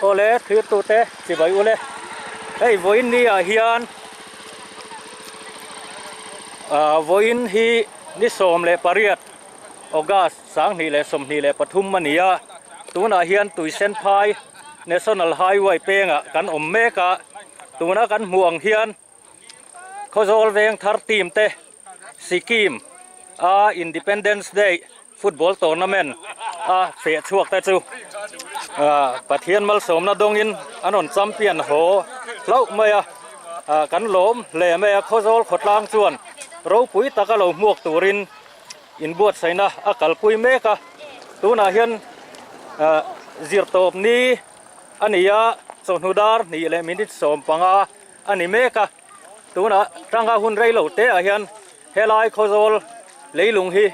ole thir tu te chi bai ule hei voin ni a hian voin hi ni som le pariat August sang ni le som ni le pathum mania tuna hian tuisen phai National Highway penga kan meka tuna kan muang hian khozol veng thar team te Sikkim Independence Day football tournament fe chuak ta chu pathian mal som na dongin anon champion ho lau maya kan lom le maya khozol khotlang chuan ro pui taka lo muak turin in buat saina akal pui meka tuna hian zirtop ni ania sonudar ni le minit som panga ani meka tuna tanga hun rei lo te a hian helai khozol leilung hi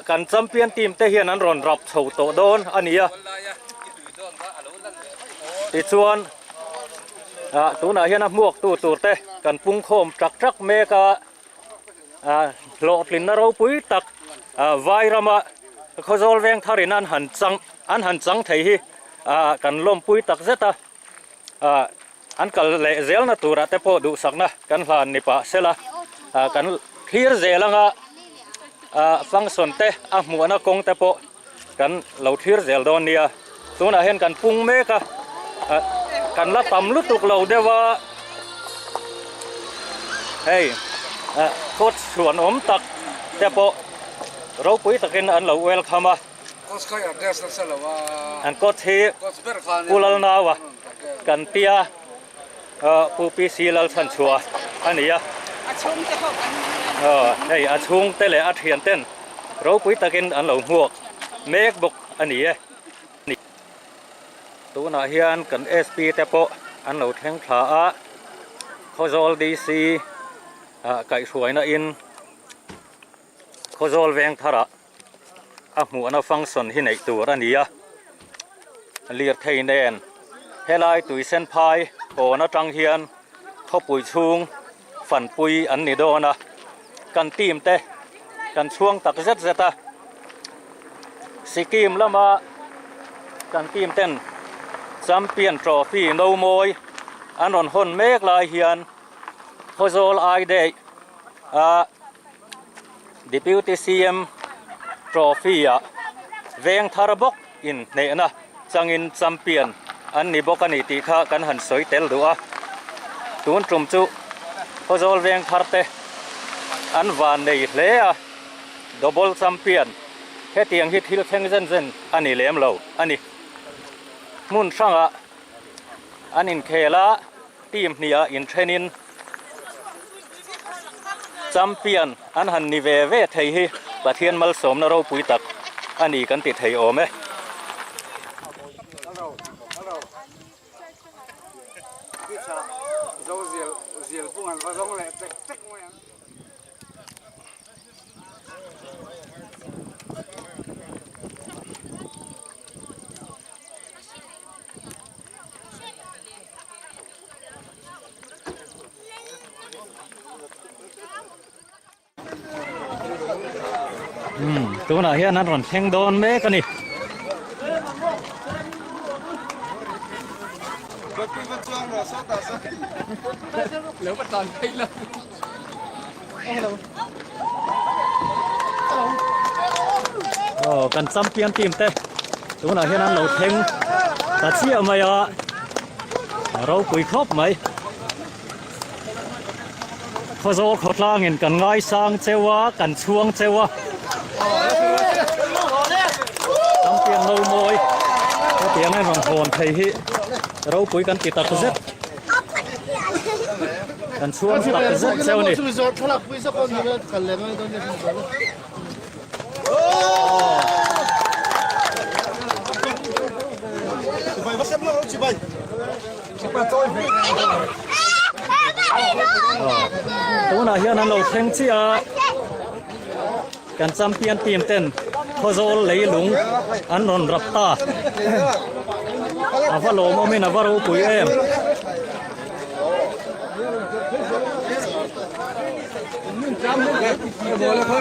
kan champion team te hian an ron rap chho to don ania ti chuan tuna hian a muak tu tur te kan pung khom trak meka lo tlin na ro pui tak vai rama khozol veng tharin an han chang thei hi kan lom pui tak zeta an kal le zel na tura te po du sakna kan hlan ni pa sela kan thir zelanga function te mu na kong te po kan lo thir zel don nia tuna hen kan pung meka kan la tam lu tuk lo dewa hey coach chuan tak te po ro pui takin an lo welcome coach kai address na salawa an coach hi coach ber khan pulal nawa kan tia pu pi silal than chua ania chung te ho hey chung te le a thian ten ro pui takin an lo huak mek bok ania ni tuna hian kan SP te po an lo theng thla a khozol DC kai hruai na in khozol veng thara mu ana function hi nei tur ania lir thei nen helai tuisen phai ko na tang hian khopui chung fan pui an ni dona kan team te kan chuang tak zeta Sikkim lama kan team ten champion trophy no moi anon hon mek lai hian khozol ai de deputy CM trophy veng tharabok in ne na changin champion an ni bokani ti kha kan han soi tel duwa tun trum chu khozol veng tharte an van nei hle double champion he tiang hi thil theng zen ani lem lo ani mun sanga anin khela team nia in training champion an han ni ve thei hi pathian mal som na ro pui tak ani kan ti thei ome ziel pungan va zong le tek mo yan tuna hian an ron theng don me kani lỡ bắt đòn hay lắm kan champion team te tuna hian an lo theng ta chia mai ro pui khop mai khozol khotlang in kan ngai sang chewa kan chuang chewa champion no moi ko tiang ai rong hon thei hi ro pui kan ti tak zet kan chuang tak zet cheu ni tuna hian an lo theng chia kan champion team ten khozol leilung an ron rapta avalo momen avaro pui em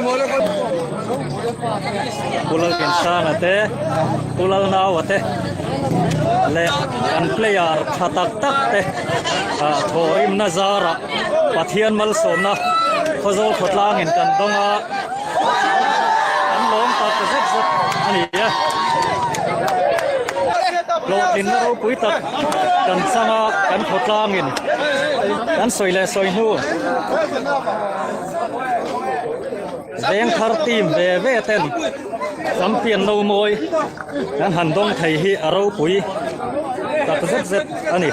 mole kulal kin sang ate kulal naw ate le kan player thatak tak te thoim na zara pathian mal somna khozol khotlang in kan donga an lom tak zet zet ani ya lo tin na ro pui tak kan sanga kan khotlang in kan soile soi nu veng thar tim ve ve ten kampian no moi kan han dong thei hi aro pui tak zet zet ani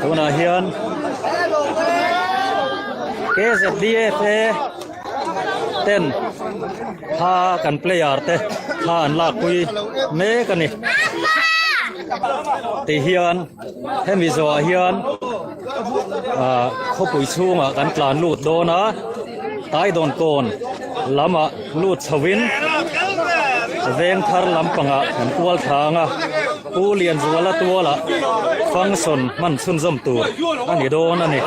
tuna hian KZDF ten ha kan player te ha an la kui me kan ni ti hian hemi zo hian kho pui chunga kan tlan lut do na tai don kon lama lut chawin veng thar lampanga kan kual thanga pu lian zuala tuala function man sun zom tu ani do na ni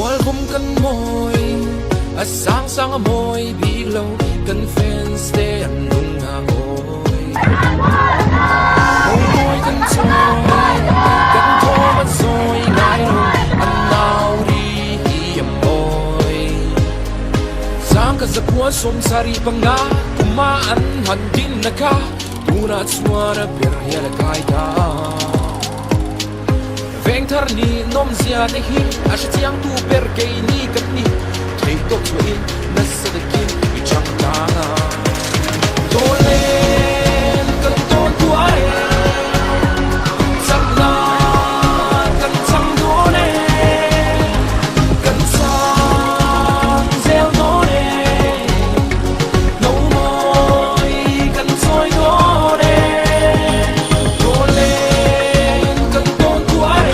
Wal bum kan moi a sang sang a moi bi lo kan fans te an lung ha oi moi kan choi kan tho man soi nai lo an nau ri hi am oi sang ka za puan som sari panga kuma an han din na ka tu na chuana per ya la kai ta veng thar ni nom zia ne hi a shi chiang tu per ke ni kat ni thei to chuin na sa de kin i chang ta na to len kan ton tu ai sam na kan chang do ne kan sang zel do ne no moi kan soi do ne to len kan ton tu ai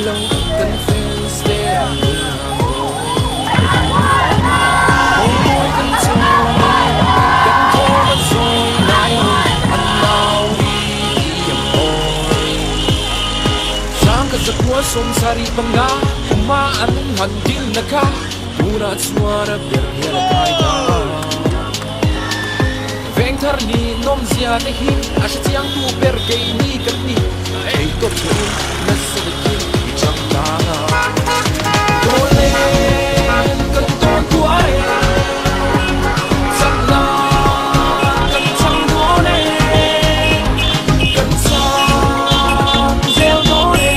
lâu cần phên stay Zakwa som sari banga ma an handil naka pura suara berhela kaida veng thar ni nom zia te hi ashiang tu ber ke ni kan ni ei to chu na sa de ki chang ta dole kan ton tu ai sakna kan chang dole kan sa zel dole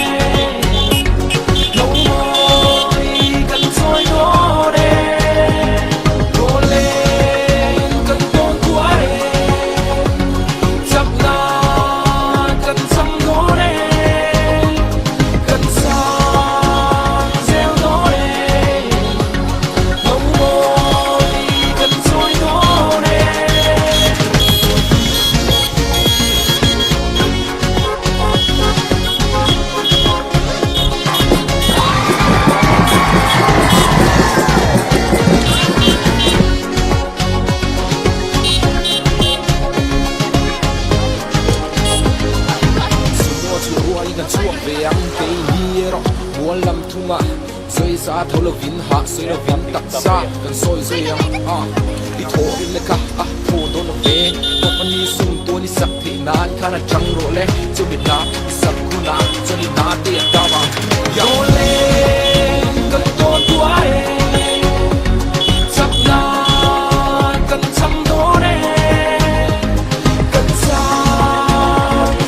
sa thâu lo vin ha soi lo vin tak sa kan soi soi yang đi thô đi le ka thô do no ve to pani sum to ni sak thi nan khana chang ro le chu mi na sak ku na chu ni na te ta wa yo le kan to tu ai sak na kan cham do re kan sa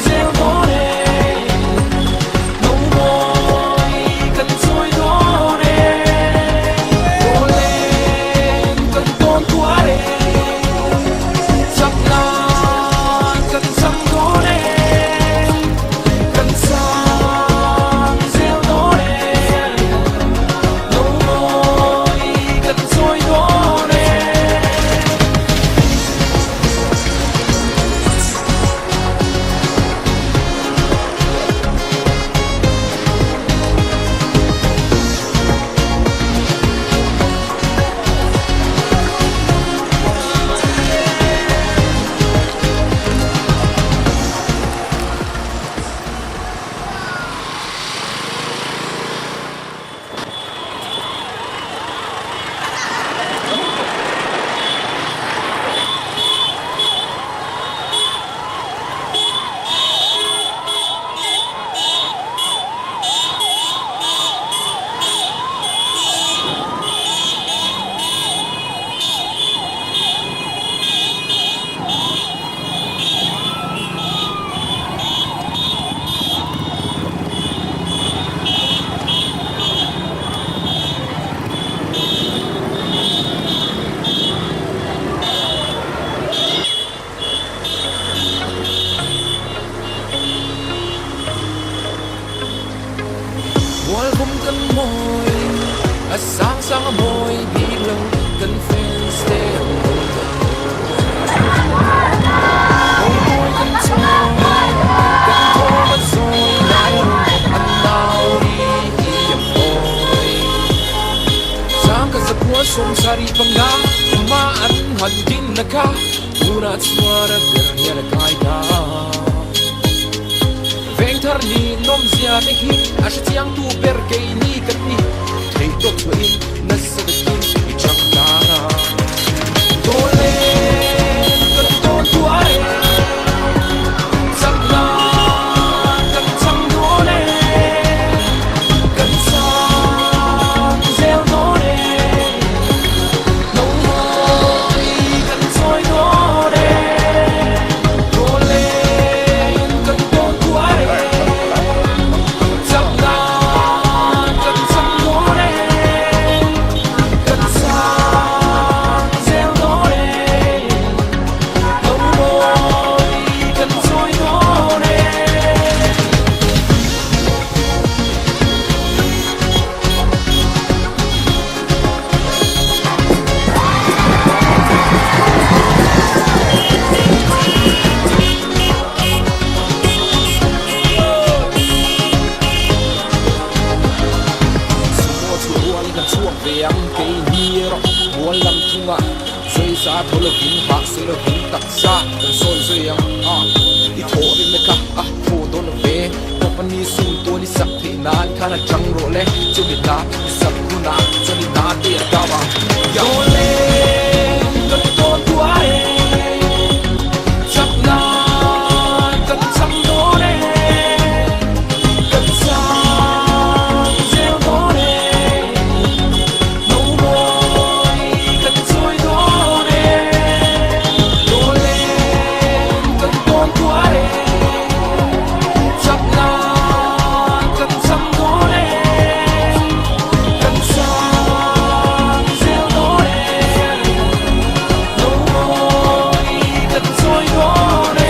zel do re no boy kan soi do sang sang môi bị lâu cần phên stay ôi môi cần trôi cần thô mất rồi lại ăn nào đi hiểm ôi sang cả giấc mơ sum sari banga ma an handin naka pura suara berhela kaida veng thar ni nom zia te hi ashiang tu ber ke ni kan ni thei tok in na sa de kin i chang ta na dole kan ton tu ai sak na kan chang dole kan sa zel dole no moi kan soi dole dole kan ton tu ai sak na viang ke ni ro mual lam tunga soi sa tholo kin ba se lo kin tak sa kan sol so yang I tho ri me ka tho don ve to pani sum to ni sak the nan kana chang ro le chu mi na sak ku na chu ni na te ta wa yo le kan to tu ai chak na kan chang do le kan sa je do le no boy kan soi do le yo le kan to tu ai chak na kan chang do le kan sa je do le no boy kan soi do le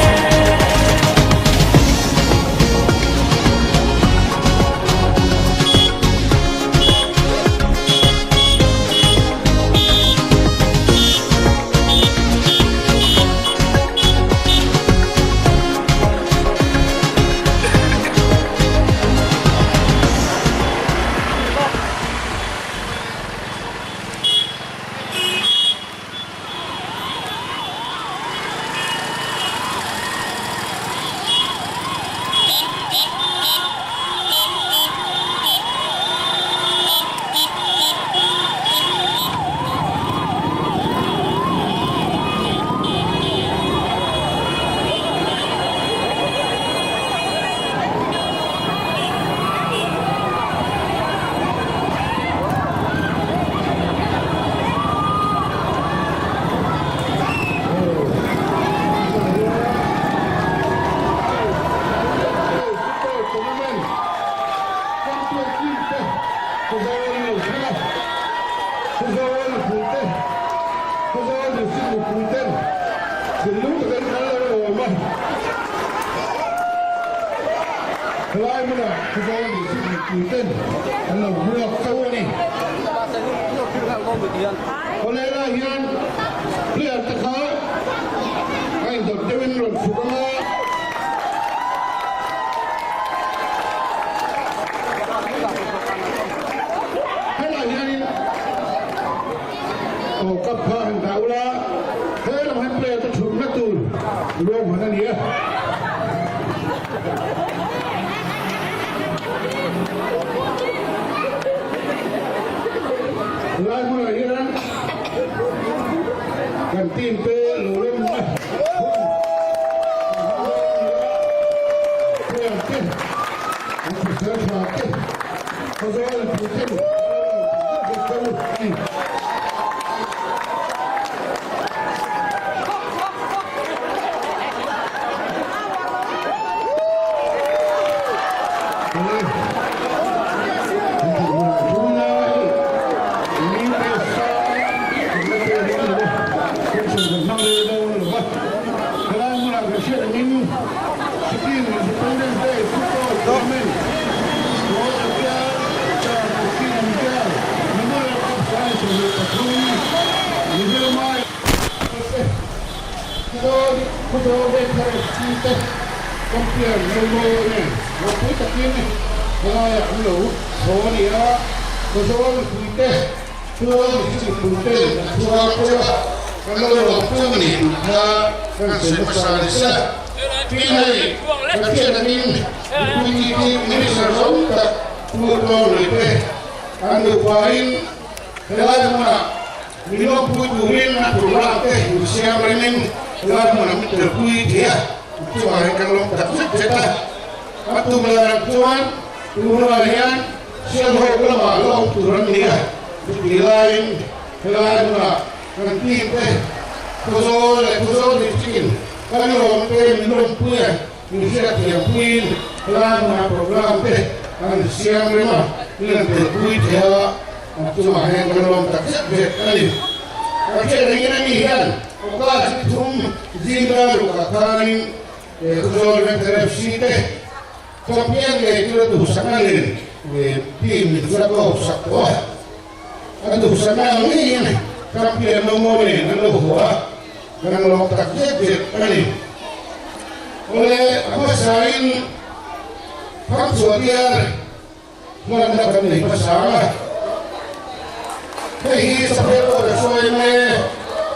Hei sampai pada soal ini,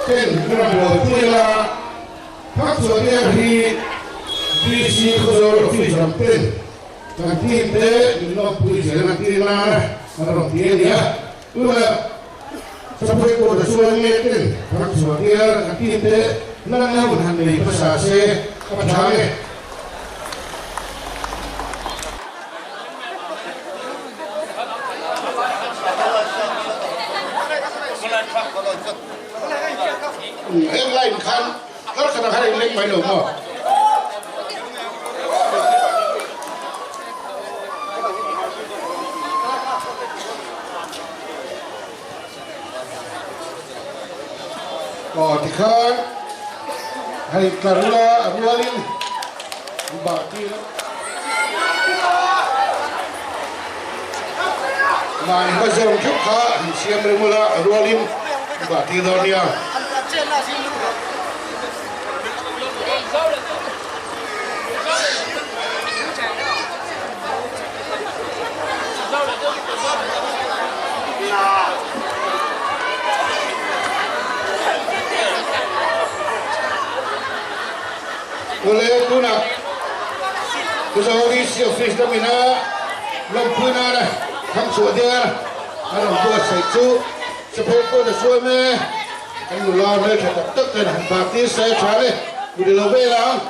ten kurang lebih lah. Hak soalnya di si kozor ofis sampai nanti deh nak puisi nanti mana orang dia dia, udah sampai pada soal ini ten hak soalnya nanti deh nana bukan dari pesase apa cakap. Em lain kan, kalau kadang-kadang lek main lomo. Oh, tikan, hari karula abualin, baki. Main bazar juga, siam bermula abualin, baki dunia. Boleh tu nak, tu seorang isi ofis kami nak, lampu nak, kami sudah, kalau buat sesuatu, sepuluh dah suami, kami ulang lagi tak kan, bagi saya cari, boleh lebih lah.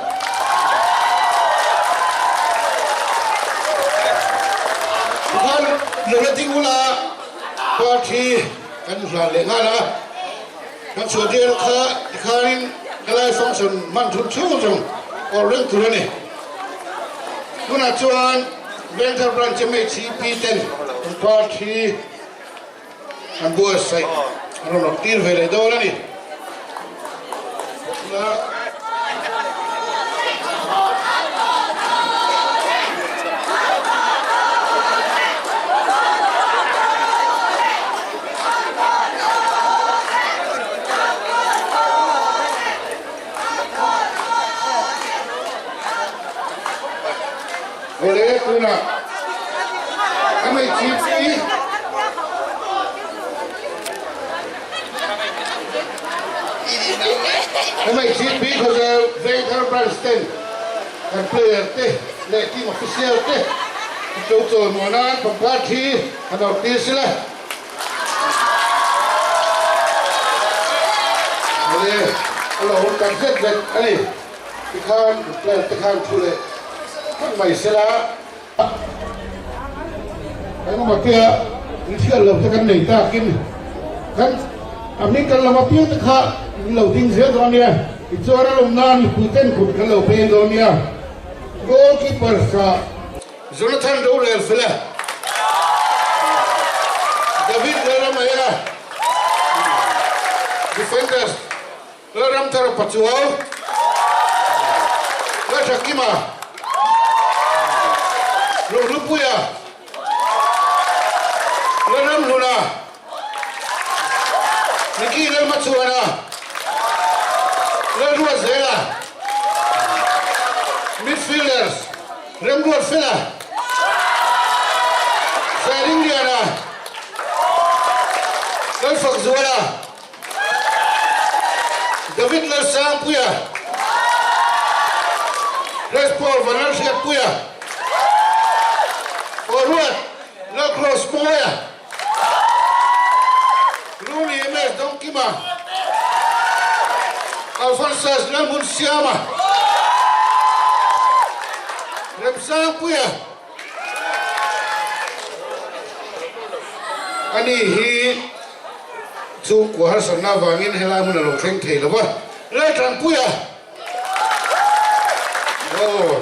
Bukan lebih tinggal, parti kan sudah lengan lah, kan sudah kekarin kalau function mantul cungcung. Orang tu ni, guna cuan bengkel branch macam P10 parti, ambil saya, orang nak tir vele dah ni. Boleh tu nak, kami cipi, kalau bengkel branch dan player letting official itu mana parti atau tislah. Boleh, kalau orang set ni, tekan player tekan boleh. Kan masalah, kalau makia, ini kalau tekan ni tak kini, kan, amni kalau makia tekak, kalau tinggal dunia, itu orang lomnan ikutin kut kalau pengen dunia, goalkeeper sa, Jonathan Dowler fila, David Laramaya, defenders, Laram Tarapachual, Lachakima. Lupuya, Laram Luna, Niki Lalmatsuana, Lalua Zela, midfielders, Rembuat Fila, Saringiana, Lalfak Zuala, David Larsang Puya, Respol Vanarsiat Puya. Forward, Lacrosse Moya, Luni Emes Donkima, Alphonsas Lamun Siama, Repsang Puya, Ani hi Zu Kuhar Sana Vangin Helamun Alokeng Taylor, Letang Puya, oh,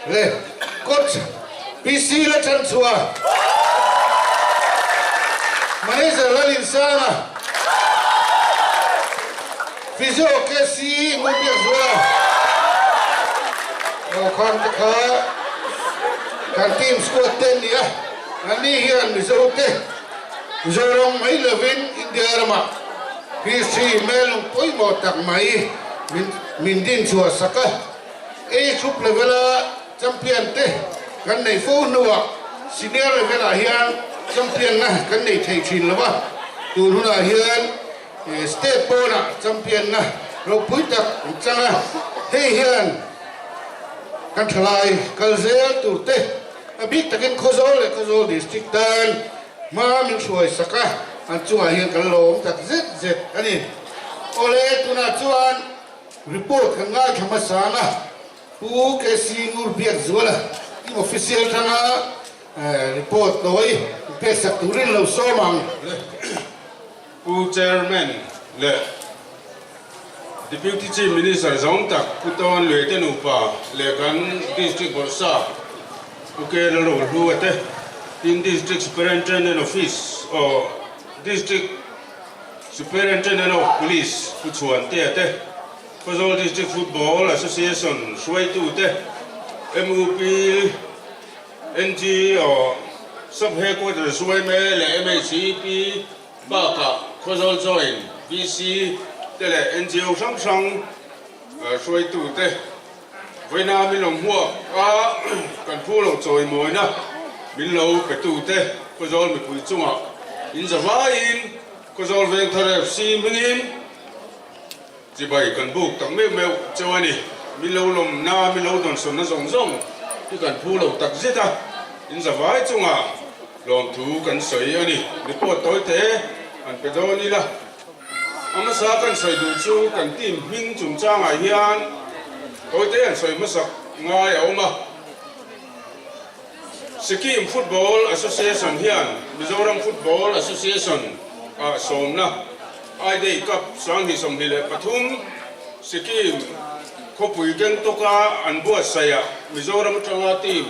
le, coach. PC letan sua, manager lalin sana, physio kesi ngubiak sua, kan tim squad 10 dia, nanti hian misalnya, jorong mai levin India rama, PC melung poi motak mai, mindin sua saka, group level champion kan nei phone nuwa senior level hian champion na kan nei thei thin lawa ตูนหุ่นเฮียนสเตปโปน่ะแชมเปี้ยนนะเราพูดจากจังนะเฮียนกันทลายกันเซลตูเตบิ๊กตะกินโคโซลดิสตริกตันมามิช่วยสักะอันจวนเฮียนกันลงจากเจ็ดอันนี้โอเลตุน่ะจวนรีพอร์ตกันง่ายธรรมศาสตร์นะผู้เกษียณอุรเบียจวนละที่ออฟฟิเชียลท่านนะรีพอร์ตโดยเพศสักตุรินเราโซมัง ผู้ chairman และ deputy chief minister สองตักผู้ตอนเหลือเต็นุปาและกัน district บอสาผู้เกลโลรู้ว่าเต in district superintendent office or district superintendent of police ผู้ชวนเตะเต Kosol district football association ช่วยตู้เต MUP NG or sub headquarters ช่วยแม่และ MACP บ้ากับ Kosol join VC แต่และ NGO ช่างช่วยตู้เตเวลามีลงหัวกันพูดลงจอยมวยนะมีเราไปตู้เต Kosol มีคุยจุ่มอินจะว่าอิน Kosol เวงทะเลซีมิงินจีบกันบุกตั้งไม่เมลเจ้านี่มีเราลมน้ามีเราโดนสนน่ะส่งที่กันพูดเราตักจิตอ่ะอินจะว่าจุ่มลองถูกันสวยอันนี้มีปวดตัวเตะอันเป็นตัวนี้ละอามาสักกันสวยดูชูกันทีมหิ้งจุ่มจ้างไอ้เฮียนตัวเตะอันสวยมาสักง่ายเอามาสกีมฟุตบอลแอสโซเชชันเฮียนมิโซรัมฟุตบอลแอสโซเชชันสมนะไอเด็กกับสังหิสมหิเลปทุมสกีมขบุยเก่งตกาอันบัวเสียมิโซรัมจังหวัดทีม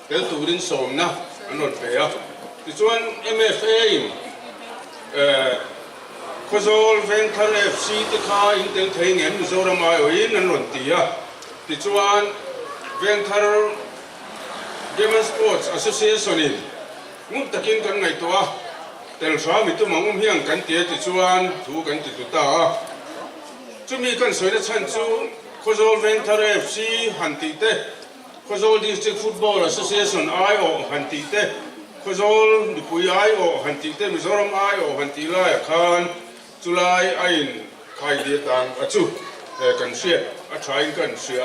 เดินตูรินสมนะอันนั้นเปียที่ส่วน MFA โคโซลเวนทาร์เอฟซีที่ข้าอินเตอร์เทนเงินมิโซรัมไอโออินอันนั้นเตียที่ส่วนเวนทาร์เกมสปอร์ตแอสโซเชชันงุ่มตะกินกันไงตัวแต่เราสามีตัวมังเฮียงกันเตียที่ส่วนถูกันที่ตัวตาจะมีกันสวยในชั้นจูโคโซลเวนทาร์เอฟซีฮันติเตโคโซลดิสตริกฟุตบอลแอสโซเชชันไอโอฮันติเตโคโซลดิปุยไอโอฮันติเตมิโซรัมไอโอฮันติไลคันจุลัยไอนใครเดียตังอจูกันเสียอาชัยกันเสีย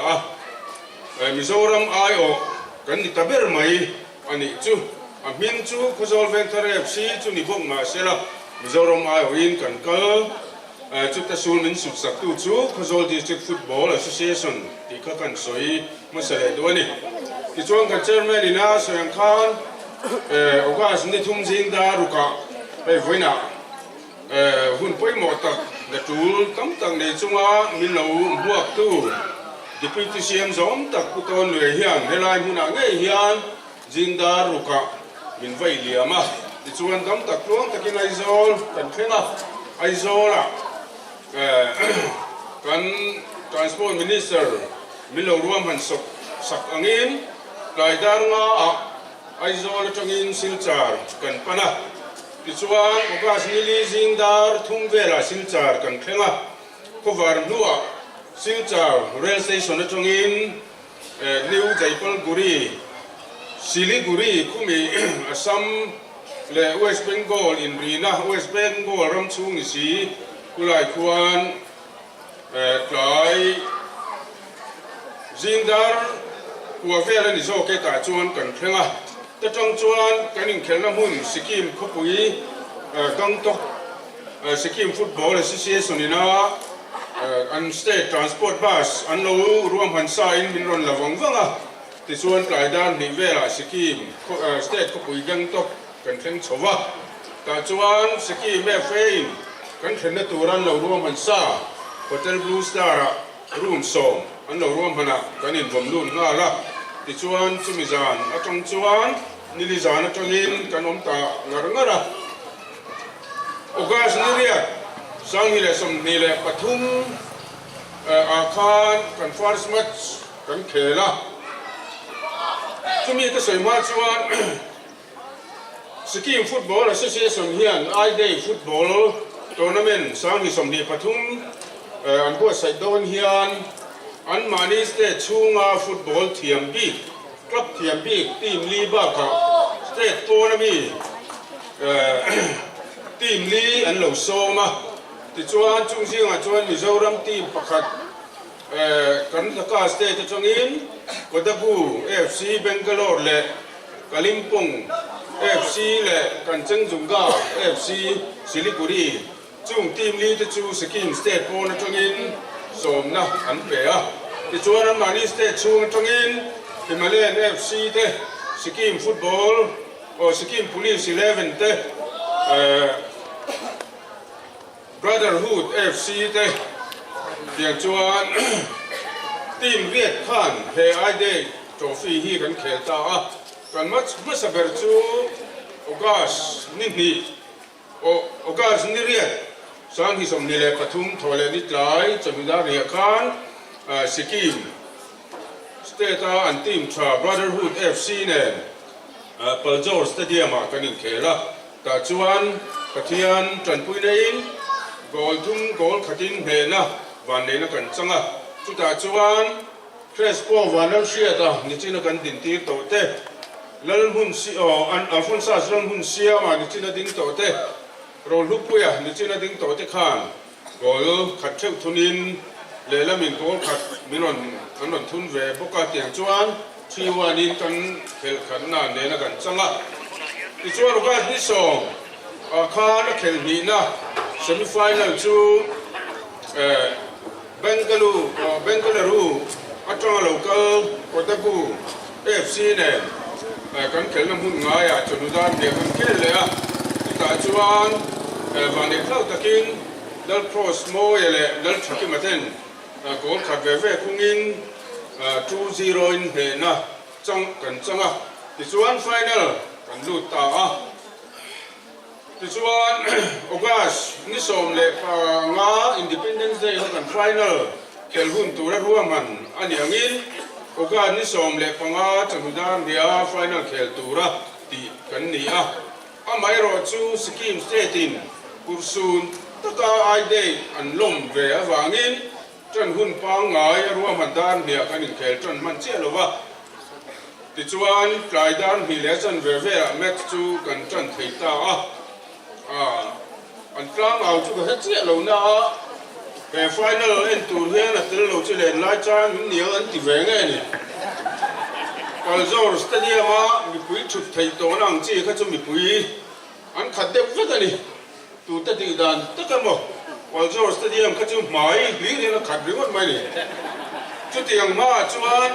มิโซรัมไอโอกันนิตาเบอร์ไหมอันนี้จูมินจูโคโซลเวนทาร์เอฟซีจูนิบุกมาเสียละมิโซรัมไอโออินกันก็จุดที่สูงมินสุดสักตู้จูโคโซลดิสตริกฟุตบอลแอสโซเชชันที่ข้ากันสวยมาเสียด้วยนี่ที่ช่วงกันเจอแม่ลีน่าสวยงามโอกาสนี้ทุ่มจิงดารุกะไปวิ่งน่ะหุ่นไปหมดตักเด็กจูตั้งตั้งในจังหวะมิลล์บวกตู้ดิพิทิเซียมสมตักกุตอนเลยเฮียนเฮลัยหุ่นอะไรเฮียนจิงดารุกะมินไวเลียมาที่ส่วนตั้งตักล้วงตะกินไอโซลกันเพ่งอ่ะไอโซลอ่ะกัน transport minister มิลล์รวมหันสักอันนี้รายดารงาไอโซลจังอินสิลจาร์กันปนะที่ส่วนโอกาสนี้ลิซิงดาร์ทุ่งเวลาสิลจาร์กันเพ่งอ่ะก็วาร์มนัวสิลจาร์เรลสเตชันจังอินนิวใจพลกุรีซิลิกุรีคุมีอัสซัมและเวสต์เบงกอลอินรีนะเวสต์เบงกอลรำชุงนิสีกุไลควานกลายซิงดาร์หัวเวลานิโซเกตาจวนกันเพ่งอ่ะแต่จังจวนกันอินเขลน้ำหุ่นสกีมขบุยกังตกสกีมฟุตบอลแอสโซเชชันนี่นะอันสเตททรานสปอร์ตบัสอันเรารวมหันซาอินมินรอนละวังวังอ่ะที่ส่วนปลายด้านนิเวลาสกีมสเตทขบุยกังตกกันเพ่งชวะแต่จวนสกีมแม่เฟย์กันเพ่งในตัวรันเรารวมหันซาโฮเทลบลูสตาร์รูมโซมอันเรารวมหันกันอินบอมลูนง่าละที่ชวนจุมิจานอาจารย์ชวนนิลิจานอาจารย์อินกันอมตางารง่าละโอกาสนี้เรียกสังหิเลสมนิเลปทุมอาคารกันฟาร์สมัชกันเขละจุมีก็สวยมากชวนสกีมฟุตบอลแอสโซเชชันเฮียนไอเดย์ฟุตบอลทัวร์นาเมนต์สังหิสมนิปทุมอันบัวไซโดนเฮียนอันมานิสเตชูงาฟุตบอลเทียมบีคลับเทียมบีทีมลีบาค่ะสเตทัวร์นามีที ทีมนี้อันเหล่าโซมาที่ชวนจุงซิงอ่ะชวนมิโซรัมทีมประคัดกันตะกาสเตทจงอินกดับูเอฟซีเบงกาโลร์เล่กาลิมปงเอฟซีเล่กันเชิงจุงกาเอฟซีซิลิกุรีจุงทีมนี้ที่จูสกิมสเตทโพนจงอินสมนะอันเปียที่ชวนมานีสเตทชูจงอินที่มาเล่นเอฟซีเตสกิมฟุตบอลโอสกิม Police 11เตBrotherhood FC เตเพียงชวนทีมเวียดข้านเฮไอเดย์โจฟี่ฮีกันเขตากันมัสเบอร์จูโอกาสนี่โอกาสนี่เรียกสร้างที่สมนิเลปทุมทอเลนิตไลจมิดาเรียกานสกิมสเตตาอันทีมชา Brotherhood FC เนี่ยเปิดโจสเตเดียมกันเขละแต่ชวนกระเทียนจันปุยเดินกอลทุ่งกอลขัดินเฮนะวันนี้นักันจังอ่ะจุดอาจวนเครสโปวันนั้นเชียตานี่จีนักันดินตีโตเตแล้วหุ่นเสียอันอัลฟอนซัสแล้วหุ่นเสียมานี่จีนัดินโตเตโรลุปุยอ่ะนี่จีนัดินโตเตขานกอลขัดเชือกทุนินเลละมินกอลขัดมินนทุนเวปกติอย่างจวนที่วันนี้กันเขลขันนานเนี่ยนักันจังอ่ะที่จวนโอกาสที่สองข้านักเขลนี้นะเซมิไฟแนลจูเบงกาลูอัตราโลกาลกอตบูเอฟซีเนี่ยกันเขลน้ำหุ่นง่ายจนอุดรเดียกันเขลเลยที่ตาจวนวันนี้เข้าตะกินดัลโครสโมยเลยดัลชักกิมาเทนกอลขัดเวคุงิน2-0 อินเฮนะจังกันจังอ่ะที่จวนไฟแนลกันลูตาที่ชวนโอกาสนิสมเล็กงา Independence Day กันไฟนอลเขลหุ่นตัวรัวมันอันอย่างนี้โอกาสนิสมเล็กงาจังหวัดเดียไฟนอลเขลตัวรัตีกันนี่ไม่รอจูสกิมสเตตินกุศลตะกาไอเดย์อันลมเวอวางินจนหุ่นปังงายรัวมันด้านเดียกันเขลจนมันเชี่ยวว่าที่ชวนปลายด้านมีเลสันเวเวแมทจูกันจนถีตาอันกลางเอาจุกเจี๊ยเรานะแต่ไฟนอลเอ็นตูเรียนแต่เราจะเล่นไล่จ้างเหนียวอันที่แหวงไงนี่กอลจอร์สเตเดียมามีปุ๋ยชุดไทยตัวนั่งจี้เขาจะมีปุ๋ยอันขัดเด็กเวทนี่ตัวตัดดีดันตัดกันบ่กอลจอร์สเตเดียมเขาจะหมายหรือเนี่ยขัดหรือว่าไม่นี่จุดอย่างมาจวน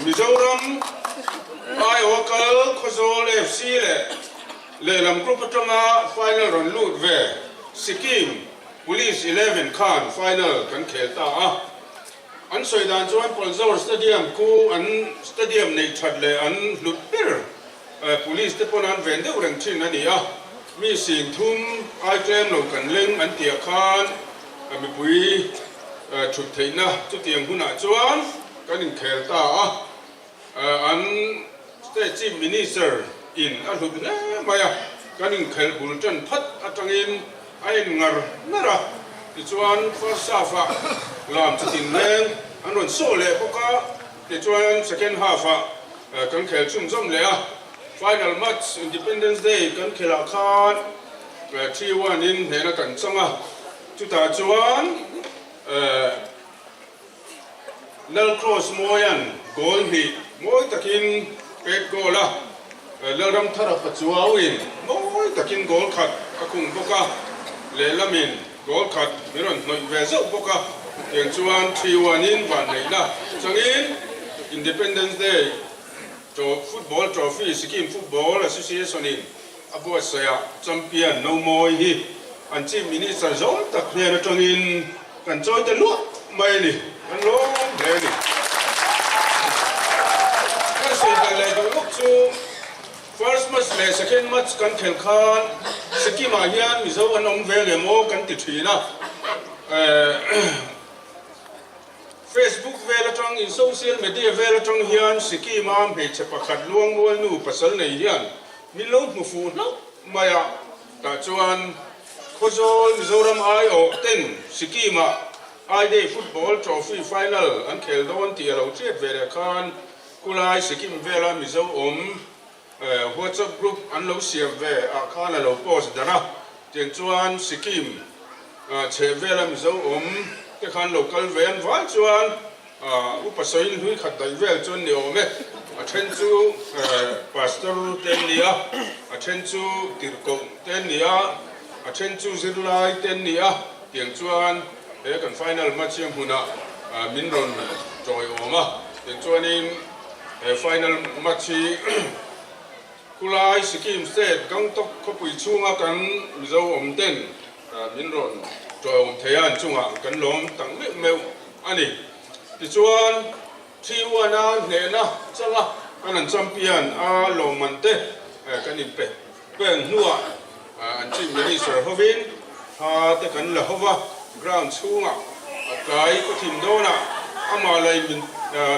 มิโซรัมไอโอเกลโคโซเลฟซีเลลำกรุ๊ปจังไฟนอลรันลูดเวสกิม Police 11ข้านไฟนอลกันเขตาอันสวยดานจวนพอลซอร์สเตเดียมกูอันสเตเดียมในชัดเลยอันลุดเปิร์ Police ที่ปนันเวนเดอร์เร่งชินนั่นนี่มีสิ่งทุ่มไอเทมลงกันเล่งอันเตียข้านมีปุยชุดไทยนะจุดเตียงหุ่นจวนกันเขตาอัน State Chief Ministerอินอันหุบเนี่ยมาการิงเขลบุลจันพัดอัตรินไอ้เงาน่ารักที่ชวนฟาร์ซาฟะลามจิตินเล่งอันนั้นโซ่เล่พวกเขาที่ชวน second half กันเขลชุ่มจ้ำเลยfinal match Independence Day กันเขลอาคารที่วันนี้เห็นกันจังจุดตาชวนนัลครอสโมยันโกลฮีโมยตะกินเป็ดโกละเลรำทาร์ปัจจุบันวินโอ้ยตะกินโกลขัดอาคุงพวกเลลามินโกลขัดมิรันหน่อยเวซพวกอย่างชวนที่วันนี้วันไหนนะจังอิน Independence Day โจฟุตบอลทรอฟี่สกิมฟุตบอล Association อินอาบัวเสียแชมเปี้ยนโนโมยฮีอันที่มินิสต์จอมตะเคียนจังอินกันจอยแต่ลุ้ไม่นี่กันลุ้เลยนี่ก็สุดแต่เลยดูลูกชู First match เลย second match กันแข่งขันสกีมาเฮียนมิโซวันอมเวลโมกันติดทีนะFacebook เวลจังอินโซเชียลมีเดียเวลจังเฮียนสกีมาเปิดเฉพาะขัดลวงมวยนูปัสสาวะในเฮียนมิลล์มุฟูนมาอยากแต่ชวนโคโซมิโซรัมไอโอเต้นสกีมาไอเดย์ฟุตบอลทรอฟี่ไฟแนลอันเขลโดนที่เราเทียบเวลคันกุลายสกีมเวลามิโซWhatsApp group อันเราเสียบเวอาคารเราโพสต์ดาระ tiền chuan Sikkim chế về làm dấu cái khăn local ven vãi chuan upasoin hui khát đại về chuan nhiều mấy trên chú pastor tên nia trên chú tiệt cộng tên nia trên chú zirlai tên nia tiền chuan để cần final match em huna min ron rồi mà tiền chuan in final match kulai Sikkim state gang tok khopui chunga kan zo ten min ron rồi theian chunga kan lom tang me meu ani ti chuan thiwana hna changa kan champion a lomante kan impe peng nuwa an chi minister hovin ha te kan la hova ground chunga kai ko thim dona ama lai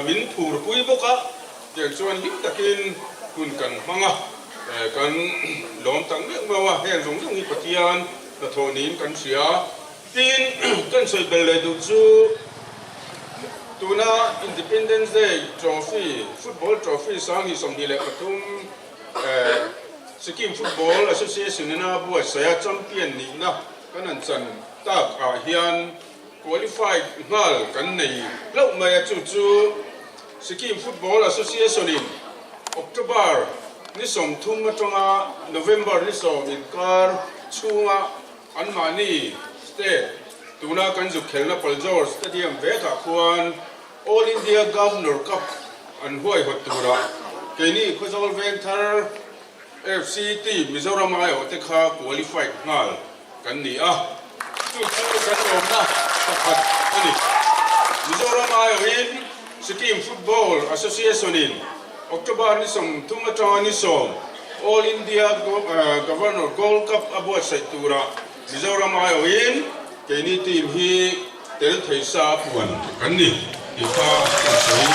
min phur pui boka ti chuan lim takin kun kan manga kan lom tang me mawa hen rong rong hi patian la thonin kan sia tin kan soi bel du chu tuna Independence Day trophy football trophy sang hi som dile pathum Sikkim Football Association na buat saya champion ni na kan an chan tak a hian qualified ngal kan nei lo mai chu Sikkim Football Association in October ni som thum atonga November ni som in kar chunga anmani state tuna kan ju khelna Paljor stadium veka khuan All India Governor Cup an huai hotura keni khozol venthar FC team Mizoram ayo te kha qualified ngal kan ni a chu kan omna pakhat ani Mizoram ayo in Sikkim Football Association in October ni som thuma ni som All India Governor Gold Cup abuat saitura Mizoram ayo in keni team hi tel theisa puan kan ni ifa sei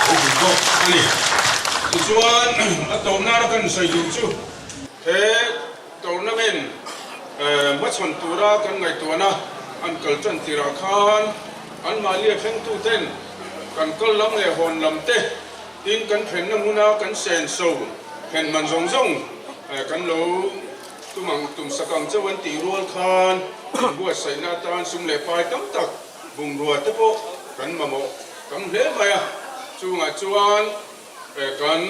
o go ani chuan atawna kan sei du chu he tournament machon tura kan ngai tuana an kalchan tira khan an mali pheng tu ten kan kal lam le hon lam te tin kan phen na muna kan sen so phen man zong zong kan lo tumang tum sakang chawan ti rol khan buat sai na tan sum le pai tam tak bung ruwa te po kan mamo kan le maya chunga chuan kan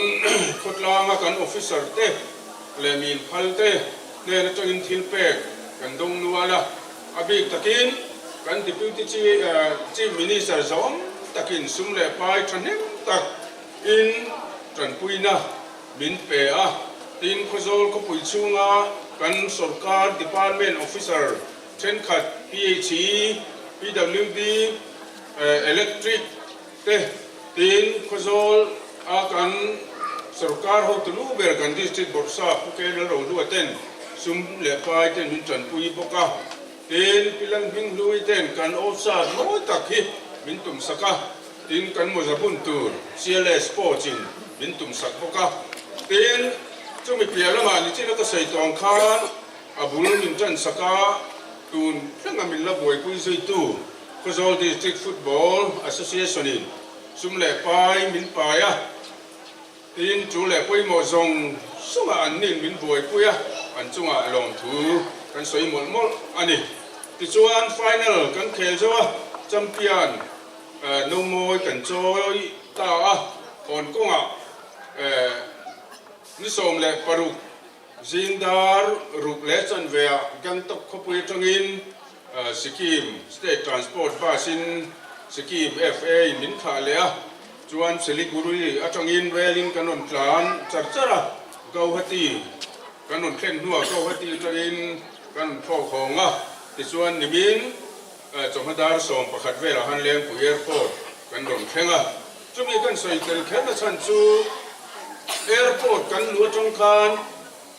khotlanga kan officer te le min phal te le na changin thil pek kan dong nuala abik takin kan deputy chief minister zom takin sum le pai thanem tak in tran puina min pe a tin khozol ko pui chunga kan sarkar department officer chen khat PHE PWD electric te tin khozol a kan sarkar ho tulu ber kan district borsa pukel ro du aten sum le pai ten min tran pui boka tin pilang hing lui ten kan ofsa no takhi min tum saka tin kan mozapun tur CLS sports in min tum sak boka tin chumi pialama ni china ka sei tong khan abul min chan saka tun thlanga min la boi pui zui tu Khozol District Football Association in sum le pai min paya tin chu le poi mo zong sunga an nin min boi puya an chunga lom thu kan soi mol mol ani ti chuan final kan khel zawa champion no moi kan choi ta a on konga ni som le paruk zindar ruk le chan vea gantok khopui tangin Sikkim State Transport Basin Sikkim FA min kha lea chuan Siliguri atangin welin kanon tlan charchara Gauhati kanon khen nuwa Gauhati tangin kan pho khonga ti chuan nimin chonghadar som pakhat vela han leng pu airport kan ron khenga chumi kan soi tel khen chan chu airport kan lu tong khan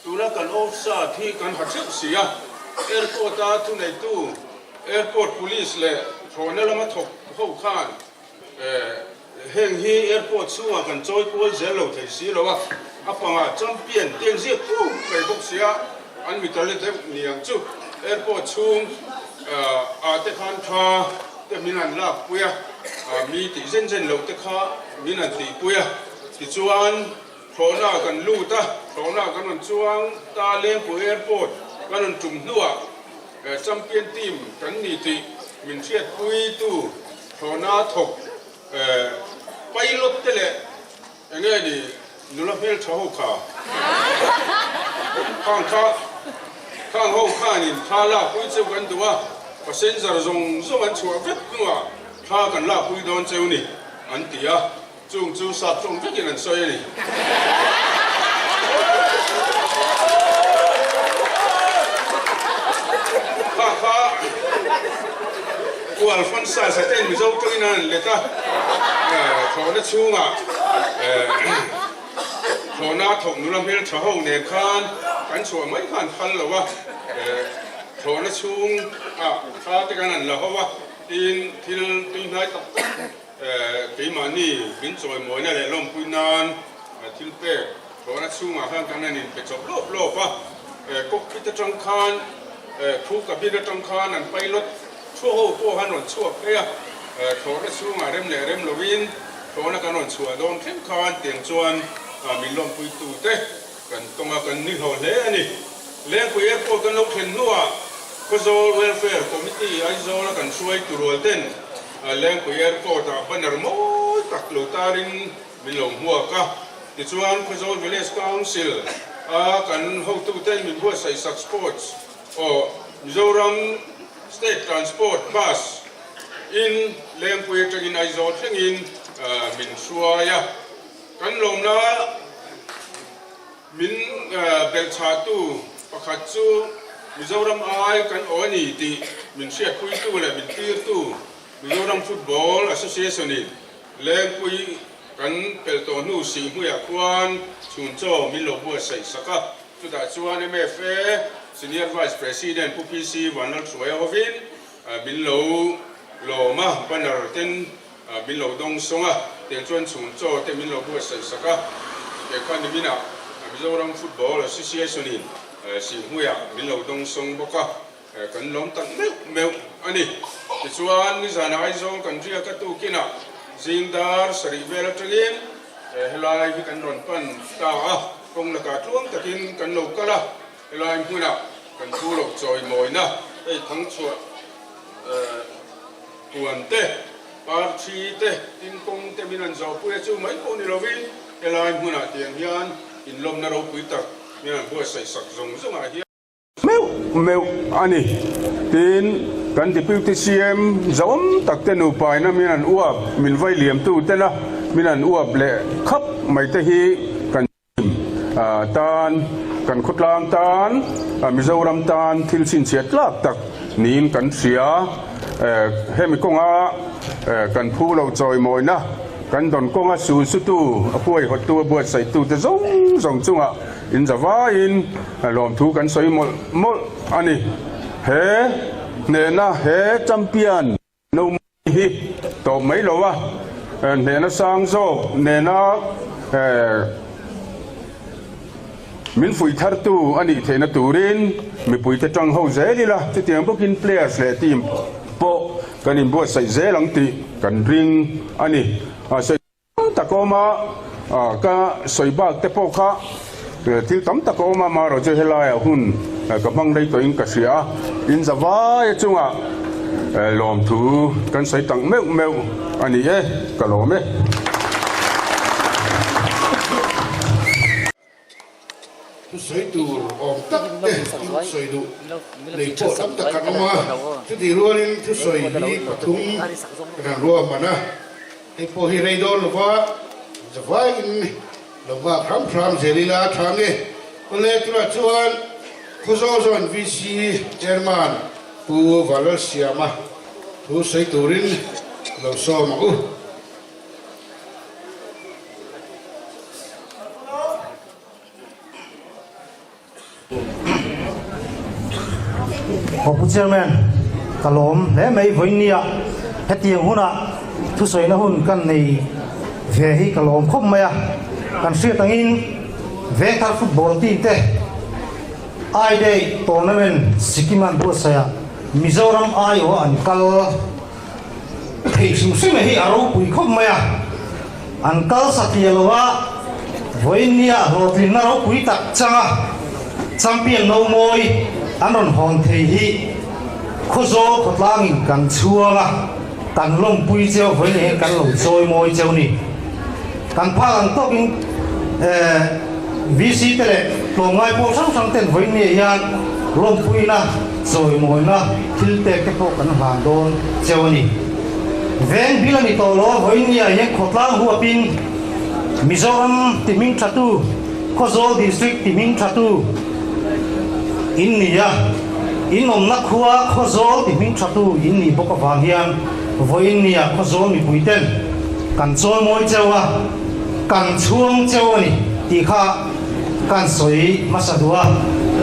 tuna kan ofsa thi kan hathik sia airport ta tu nei tu airport police le thona lama thok ho khan heng hi airport suwa kan choi kol zelo thei si lowa apanga champion teng zi pu kai bok sia an mi tale te niang chu airport chung a te khan tha te minan la puya mi ti zen zen lo te kha minan ti puya ti chuan thona kan lu ta thona kan on chuang ta leng pu airport กันจุ่มนัวจำเป็นทีมกันนี่ที่มินเชียดปุยตู้โทนาถกไปลบเตะอย่างนี้ดินุลเฟลชาวข้าข้างห้องข้านี่ท่าลาปุยเจ้ากันตัวภาษาจะรงมันชัวเวทนัวท่ากันลาปุยโดนเจ้านี่อันที่จุงจูสับจงวิกินันซอยนี่ข้ากูอัลฟอนซ่าสเตนมิโซตัวนี้นั่นเลยท่าเขาได้ชูงะเขาหน้าถกนุลเฟลชาวเนี่ยขันกันชัวไม่ขันทันหรอวะเขาหน้าชูงข้าที่กันนั่นหรอวะที่ไหนตัดปีมานี่บินสวยมวยนั่นแหละลมพุยนานทิลเป้เขาหน้าชูงข้างกันนั่นนี่ไปจบโลบวะกุ๊กพิจจังคานคู่กับพิจจังคานนั่นไปรถชั่วโค้หันหนชั่วเพี้ยเขาหน้าชูงเริ่มเลยเริ่มลวินเขาหน้ากันหนชั่วโดนเข้มคานเตียงจวนมีลมพุยตูเตะกันตรงกันนี่เขาเล่นี่เลี้ยงคุยพวกกันลงเห็นนัวก็โซลเวลเฟร์คอมมิตี้ไอโซลกันช่วยตัวเต้นเลี้ยงคุยก็จะบันดาลโมตักลูตารินมีลมหัวก็ดิฉันก็โซลวิลเลจคาวน์ซิลกันห้องตู้เต้นมีบัวใส่สักสปอร์ตโอ้มิโซรัมสเตททรานสปอร์ตบัสอินเลี้ยงคุยจะกินไอโซลทั้งอินมินชัวยะกันลมนะมินเบลชาตูประคัตจูมิโซรัมไอกันโอนี่ที่มินเชียคุยตูเลยมินตีร์ตูมิโซรัมฟุตบอลแอสโซเชชันนี่เล่นคุยกันเปิดตัวนู้สิมุยควันชุนโจมิโลบัวใส่สักจุดอาจวนเมฟซีเนียร์ไวส์ประธานผู้พิซีวันนั้นสวยฮอวินมิโลมาบันดาลเต็นมิโลดงสงะเตียงจวนชุนโจเต็มมิโลบัวใส่สักเด็กคนนี้มินะมิโซรัมฟุตบอลแอสโซเชชันนี่สิมุยมิโลดงสงบกกันล้มตั้งเมวอันนี้ที่ชวนนิสานไอโซกันเรียกตัวกินะซินดาร์สริเวลตรินเฮลัยกันรอนปันตาคงนักการล่วงตะกินกันโลกละเฮลัยมุนะกันผู้หลบจอยมอยนะไอ้ทั้งชัวกวนเตะปาร์ชีเตะตินกงเตมินันจอปุยจูไม่คนนิโรวินเฮลัยมุนะเตียงยันอินลมนรกปุยตักเนี่ยบัวใส่สักงสมาเฮียเมวอันนี้ตินกันที่พิวที่เซียมจอมตักเตนูไปนะมีนันอ้วบมินไฟเหลี่ยมตู้เตนะมีนันอ้วบเละขับไม่เตฮีกันตานกันขุดลางตานมิโซรัมตานทิลสินเสียตลาดตักนีนกันเสียเฮมิกงอากันผู้เราจอยมอยนะกันดอนกงอาสูสุตูป่วยหดตัวบวชใส่ตู้จะส่งจุงอ่ะอินจะว่าอินลอมทูกันใส่หมดอันนี้เฮเนน่าเฮจัมเปียนนูมีตบไม่หรอวะเนน่าสังโซเนน่ามินฟุยทาร์ตูอันนี้เทนตูรินมีปุยจะจังเฮาเซลีละที่เตียงพวกกินเพลย์เลยทีมโปกันอินบัวใส่เซลังตีกันริงอันนี้ใส่ตะโกมาก็ใส่บากเตปโค่ะที่ตั้มตะโกมาเราจะเฮลายหุ่นกับบังได้ตัวอินกษาอินจะว่าจังอ่ะลอมทูกันใส่ตังเมวอันนี้ก็ลอมทุสวยดูออกตักเตะทุสวยดูเลยโผล่ตั้งตะกันออกมาทุดีรัวนี่ทุสวยนี่ปฐุมกันรัวมานะไอ้พวกที่ไรโดนหรือว่าจะว่าอินหรือว่าพรำเสรีลาทางนี้ก็เลยตัวชวนคุโซซอนวิซีเจอร์มันผู้วาเลเซียมาทุสวยดูรินเราซ้อมกูขอบคุณเจ้าแม่กะลมและไม่ฝนเนี่ยเฮตียงหุ่นอ่ะทุสวยนะหุ่นกันในเวทีกะลมคบมากันเสียตังอินเวทีฟุตบอลทีมเตะไอเดย์ทัวร์นาเมนต์สิกิมันบัวเสียมิโซรัมไอโออันกัลเฮ้ยสิ่งสิ่งนี้อารุปุยคบมาอันกัลสักยลวะฝนเนี่ยโรตีนารุปุยตักจังแชมเปี้ยนโนมอย an ron hon thei hi khozo khotlangin kan chuanga kan lom pui cheu voi ne kan lo choi moi cheu ni kan pha ang tokin VC tele lo ngai po sang ten voi ne yan lom pui na choi moi na thil te ke po kan han don cheu ni veng bilani to lo voi ni a ye khotlang hu apin Mizoram Timing Chatu Khozol District Timing Chatu in niya in omna khuwa Khozol Timing Chatu in ni boka wanghian voin niya Khozol mi puiten kan chol moi chewa kan chuang chewa ni ti kha kan soi masadua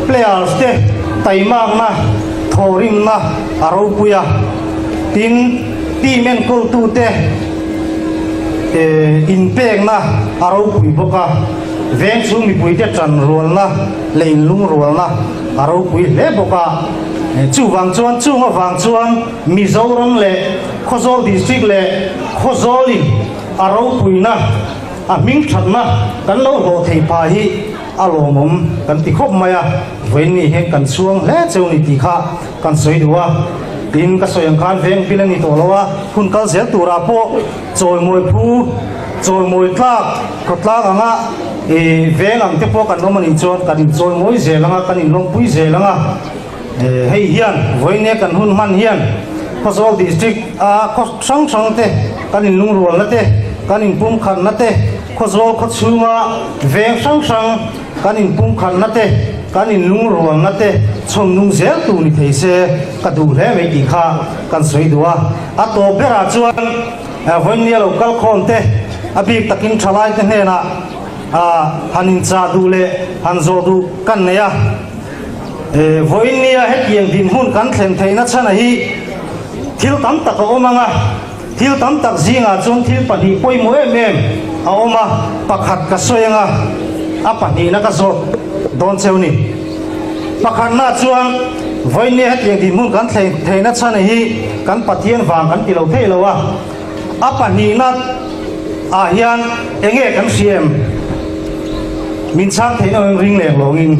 players te taimang na thorim na aro puya tin timen kol tu te in pek na aro pui boka veng chung mi pui te chan rol na lein lung rol na aro pui le boka chu wang chuan Mizoram le Khozol district le Khozoli aro pui na a ming that na kan lo ho thei pa hi alomom kan ti khop maya voini he kan chuang le cheu ni ti kha kan soi duwa tin ka soyang khan veng pilani to lowa hun kal zel tura po choi moi phu choi moi tlak khotlak anga veng ang te po kan nomani chon kan choi moi zelanga kan in long pui zelanga hei hian voine kan hun man hian Khozol district a sang te kan in lung rual na te kan in pum khan na te Khozol khochunga veng sang kan in pum khan na te kan in lung rual na te chom nung zel tu ni thei se ka du hle me ki kha kan soi duwa a to bera chuan voinia local khon te a bik takin thalai te hena hanin cha du le han zo du kan ne ya voinia het yang din hun kan thleng theina chana hi thil tam tak a omanga thil tam tak zinga chung thil pani poi mo em a oma pakhat ka soyanga a pani na ka zo don cheu ni pakhat na chuan voine het yang din mun kan theina chana hi kan pathian wang kan ti lo thei lowa a pani na a hian enge kan siam min chang theina ring leng longin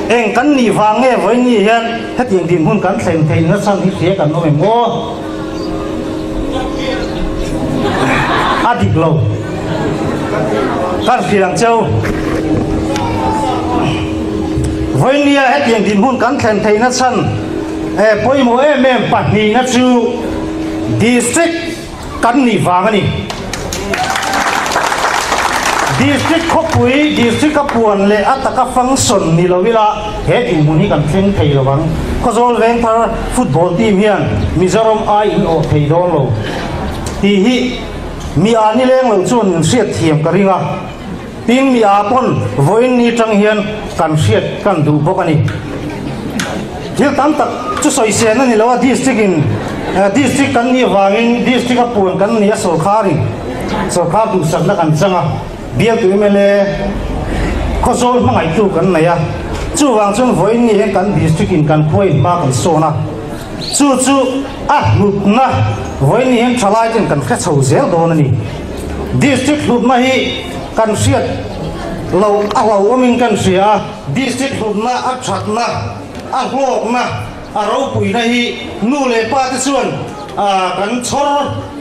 eng kan ni wange voini hian het yang din mun kan theina chan hi se kan no me mo adik lo kan firang cheu voinia het yang din hun kan theina chan poimo em pahni na chu district kan ni wang ani district khopui district kapuan le ataka function ni lovila he in muni kan thleng thei lowang Khozol Vengthar football team hian Mizoram ai in o thei don lo ti hi mi ani leng lo chun siat thiam ka ringa tin mi a pon voin ni tang hian kan siat kan du bokani thil tam tak chu soi sen ani lo district in district kan ni wangin district kapuan kan ni so khari so kha du sak na kan changa bial tu mele Khozol mangai tu kan na ya chu wang chun voin ni kan district in kan khoi ma kan so na chu lut na voin ni thalai chen kan kha chho zel don ani district lut ma hi kan siat lo amin kan sia district lut na a that na a hlok na a ro pui na hi nu le pa te chuan kan chor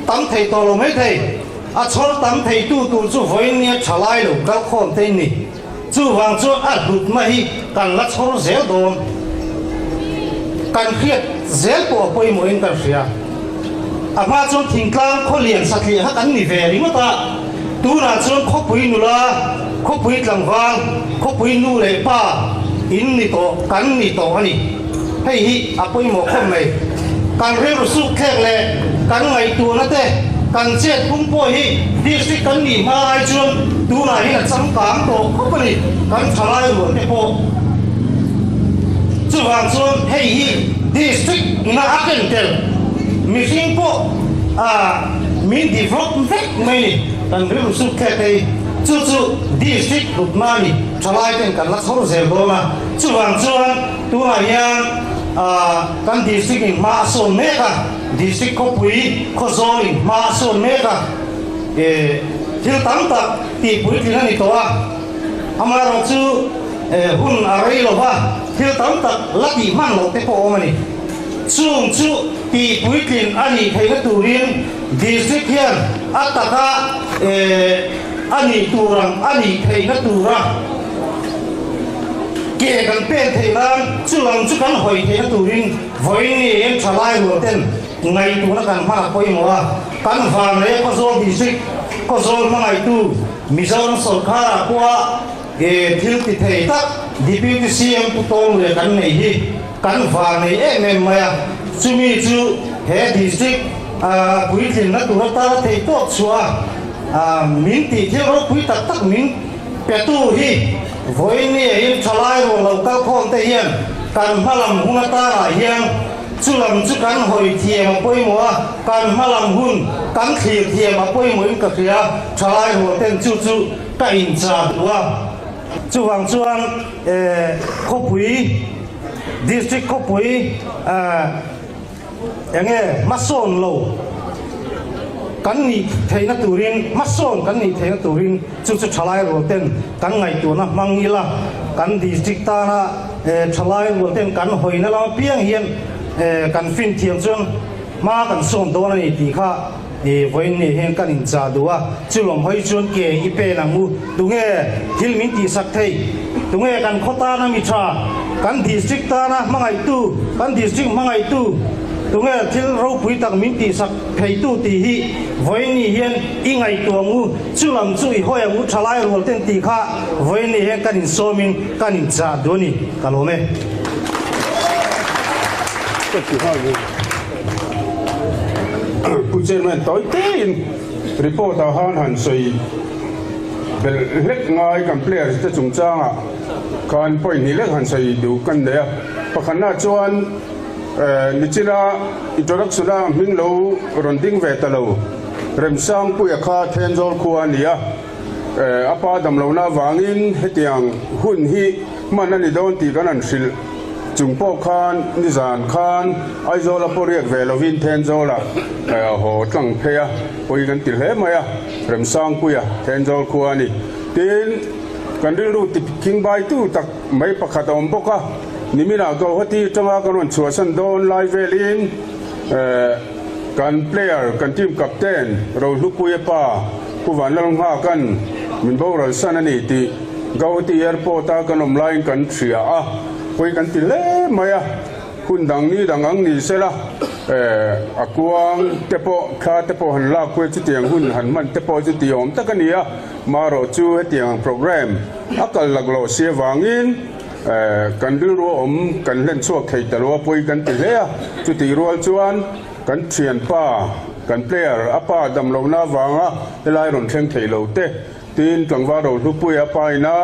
tam thei to lo mai thei a chor tam thei tu chu voin ni thalai lo kal khom te ni chu wang chu a lut ma hi kan la chor zel don kan khiat zel po poi mo in kan sia ama chon thingklang kholian sakhi ha kan ni ve ringota tu na chon khopui nula khopui tlangwang khopui nu le pa in ni to kan ni to ani hei hi apoi mo khom mai kan re ru su khek le kan ngai tu na te kan chet pum po hi district kan ni mai chon tu na hi na cham kam to khopani kan thalai lo te po chu wang chon hei hi district na aken tel missing po min develop vek mai kan rim su khete chu district lutmani thalai ten kan la thor zel do ma chu wang chuan tu na hian kan district in ma so meka district Khopui Khozol in ma so meka thil tam tak ti pui tin ani to amaro chu hun arei lo ba thil tam tak laki man lo te po mani chung chu ti puitlin ani theina turin district hian ataka ani turang ani theina tura ke kan pen theilang chulang chu kan hoi theina turin voini em thalai lo ten ngai tu na kan ma poi mo kan van le ko zo district ko zo ma ngai tu Mizoram Sarkar qua thil ti thei tak deputy CM putong le kan nei hi kan van nei em maya chumi chu he district puitlin na tu ta thei to chua min ti thil ro pui tak tak min petu hi voini em thalai ro lo ka khom te hian kan halam huna ta ra hian chulam chu kan hoi thiam poi mo kan halam hun kan thir thiam poi mo in ka khia thalai ro ten chu chu ka in cha wa chuang chuan khopui district khopui enge mason lo kan ni theina turin mason kan ni theina turin chu chu thalai ro ten kan ngai tu na mangila kan district ta na thalai ro ten kan hoina la piang hian kan fin thiam chuan ma kan som do na ni ti kha voin ni hen kan in cha duwa chulom hoi chuan ke ipe na mu tunge thil min ti sak thei tunge kan khota na mi tha kan district ta na mangai tu kan district mangai tu tunge thil ro pui tak min ti sak thei tu ti hi voin ni hian ingai tu mu chulam chui hoi mu thalai rol ten ti kha voin ni hen kan in somin kan in cha do ni kalome Chairman tối tên report ở han soi bel lek ngai kan player te chung changa kan point ni lek han soi du kan de pakhana chuan nichina introduction a min lo ronding ve ta lo remsang puya kha thenjol khuania apa dam lo na wangin hetiang hun hi manani don ti kan an sil Jungpo Khan, Nizan Khan, Aizola Poriak Velovin Tenzola, Ho Tang Pea, Oigan Tilhemaya, Remsang Puya, Tenzol Kuani. Then Kandilu King by two, Tak Mai Pakatom Boka, Nimina Go Hoti, Tamakan, Chuasan Don, Live Velin, Kan player, Kan team captain, Rohukuyepa, Kuvan Long Hakan, Minbora Sananiti, Gauti Airport, Akan Line Country. Koi kan tile maya kun dang ni dangang ni sela akuang tepo kha tepo han la koi chu tiang hun han man tepo chu tiom takania maro chu tiang program akal laglo se wangin kan dil ro om kan len chuak thei talo poi kan tile chu ti rol chuan kan thian pa kan player apa dam lo na wanga elai ron thleng thei lo te tin tlangwa ro lu pui apa ina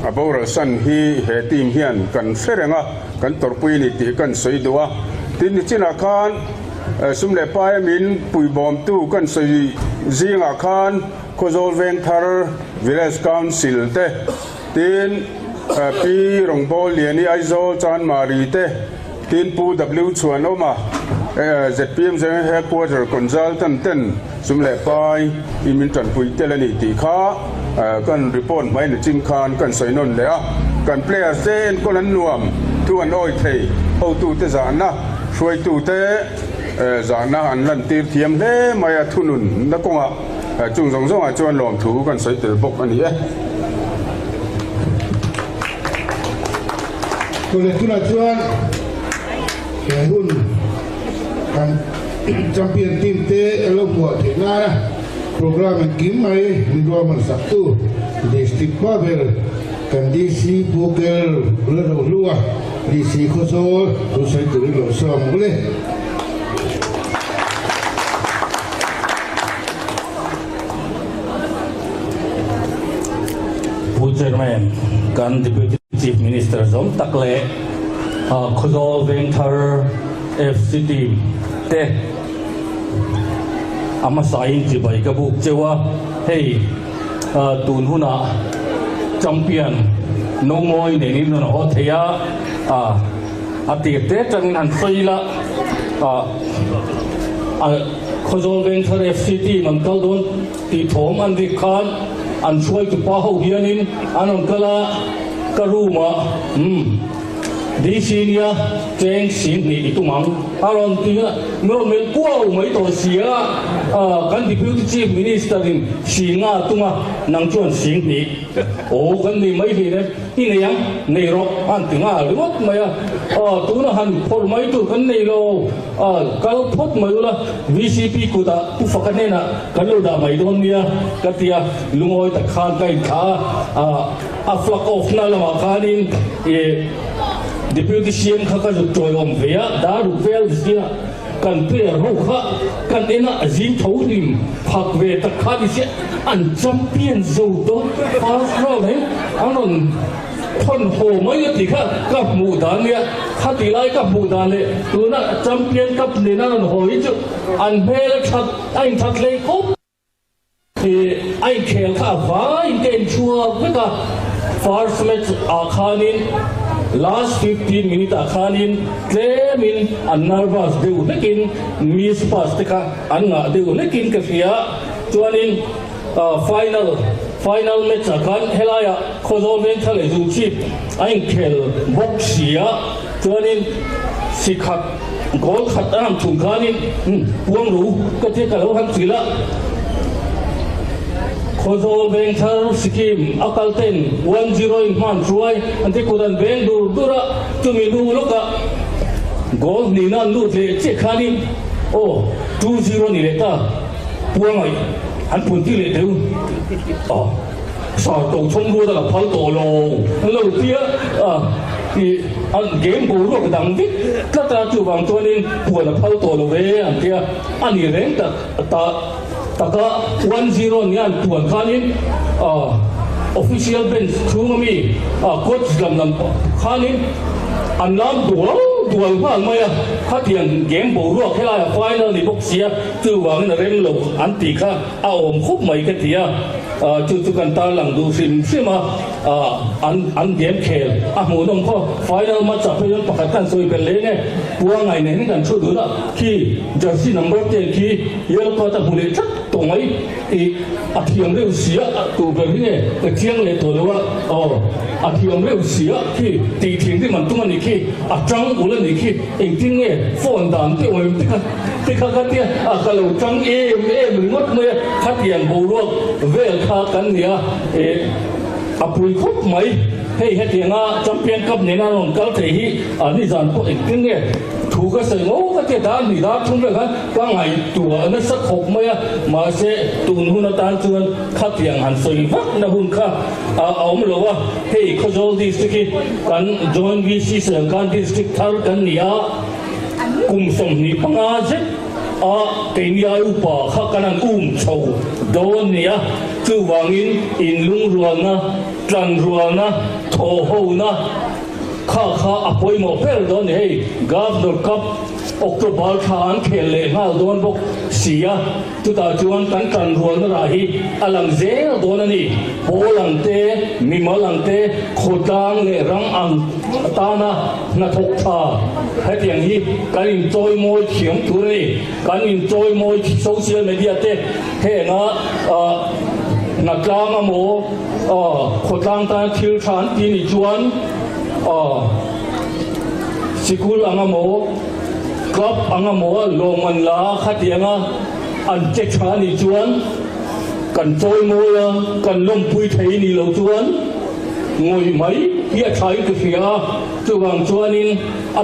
Abora san hi he team hian kan ferenga kan torpui ni ti kan soidua tin ni china khan sumle pai min pui bom tu kan soi zinga khan kozol veng thar village council te tin pi rongbol liani aizol chan mari te tin pu w chuan oma ZPM zeng headquarter consultant ten sumle pai imin tan pui telani ti kha kan report mai ni chim khan kan soinon le a kan player sen ko lan nuam tu an oi thei ho tu te za na shoi tu te za na an lan tir thiam le maya thunun na konga chung zong zong a chuan lom thu kan soi tel bok ani e ko le tuna chuan ke hun kan champion team te elo ko the na program kim mai ni do man saktu district power kan DC poker lo lua DC khoso to sai tu lo som bole Chairman kan Deputy Chief Minister Zom Takle Khozol Vengthar FCT te ama sain chi bai ka buk chewa hey tun huna champion no moi ne ni no ho theya ati te tangin han soila Khozol Vengthar FCT mangkal don ti thom an ri khan an chuai tu pa ho hianin anon kala karuma di sini jeng sini itu mang aron tiga men kuau mai to sia kan deputy chief minister in singa tunga nang chuan sini kan ni mai hi ne ini yang nei ro an tinga rimot mai tu na han por mai tu kan nei lo kal phot mai la VCP ku da tu fakane na kalu da mai don nia katia lungoi ta khan kai kha a flak of na lama khanin Deputy CM khaka joy om vea daru vel dia kan player ho kha kan ena azin tholim phak ve ta khadi se an champion zo do first round hai anon thon ho mai ti kha kap mu dan ya khati lai kap mu dan le tu na champion cup ne na ho hi chu an bel that anh that le ko thì anh khel kha va in ten chua với cả first match akhanin last 15 minutes akhanin claimin an nervous deu lekin miss pass teka an nga deu lekin ka fia chuanin final match akhan helaya khozol ven thale zu chi ain khel boxia chuanin sikhat gol khatam thung khanin puang ru ka the ka lo han chila khozol beng thar sikim akalten 1-0 in man truai ante kudan beng dura tumi lu loka gol ni na lu le che khani 2-0 ni leta puang ai han pun ti le deu sa to chong lu da phal to lo tia thì anh game bù rồi cái đằng vít các ta chịu bằng cho nên buồn là phao tổ về anh kia anh đi đến ta ka 1-0 ni an tuan khanin official bench thungami coach lam khanin an lam dual ma maya khatian game bo ro khela final ni boxia tu wang na rem lo an ti kha om khup mai ka tia chu kan ta lang du sim sima an game khel mu dom kho final ma cha pe pakatan soi pe le ne puang ai ne kan chu du da ki jersey number 10 ki yel ko ta bule chat to mai i athiam le sia tu be ne ka chiang le to lo athiam le sia ki ti thing di man tu man ni ki atang ul ni ki eng ting ne phone dan te oi ti ka tia ka lo tang em ngot me khatian bo ro vel kha kan nia apui khop mai hei hetinga champion cup ne na ron kal the hi ani zan ko eng ting ne thu ka se ngo ka te da ni da thum le ka ngai tu na sa khop mai ma se tun hu na tan chuan khatiang han soi vak na hun kha om lo wa hei khojol district kan join VC kan district thar kan nia kum som ni panga je Kenya upa khakanan chau don nia chu wangin in lung ruana tran ruana tho ho na kha apoi mo pel don hei governor cup October than khele hal don bok sia tu ta chuan kan tran ruana ra hi alang zel don ani bolang te mimalang te khodang le rang ang tana na thok tha hetiang hi kan in choi moi thiam tu re kan in choi moi social media te he na tlama mo khodang ta thil than ti ni chuan sikul anga mo club anga mo loman la khatianga an che tha ni chuan kan choi moi kan lom pui thei ni lo chuan ngồi mấy kia thấy cái phía từ vàng chuanin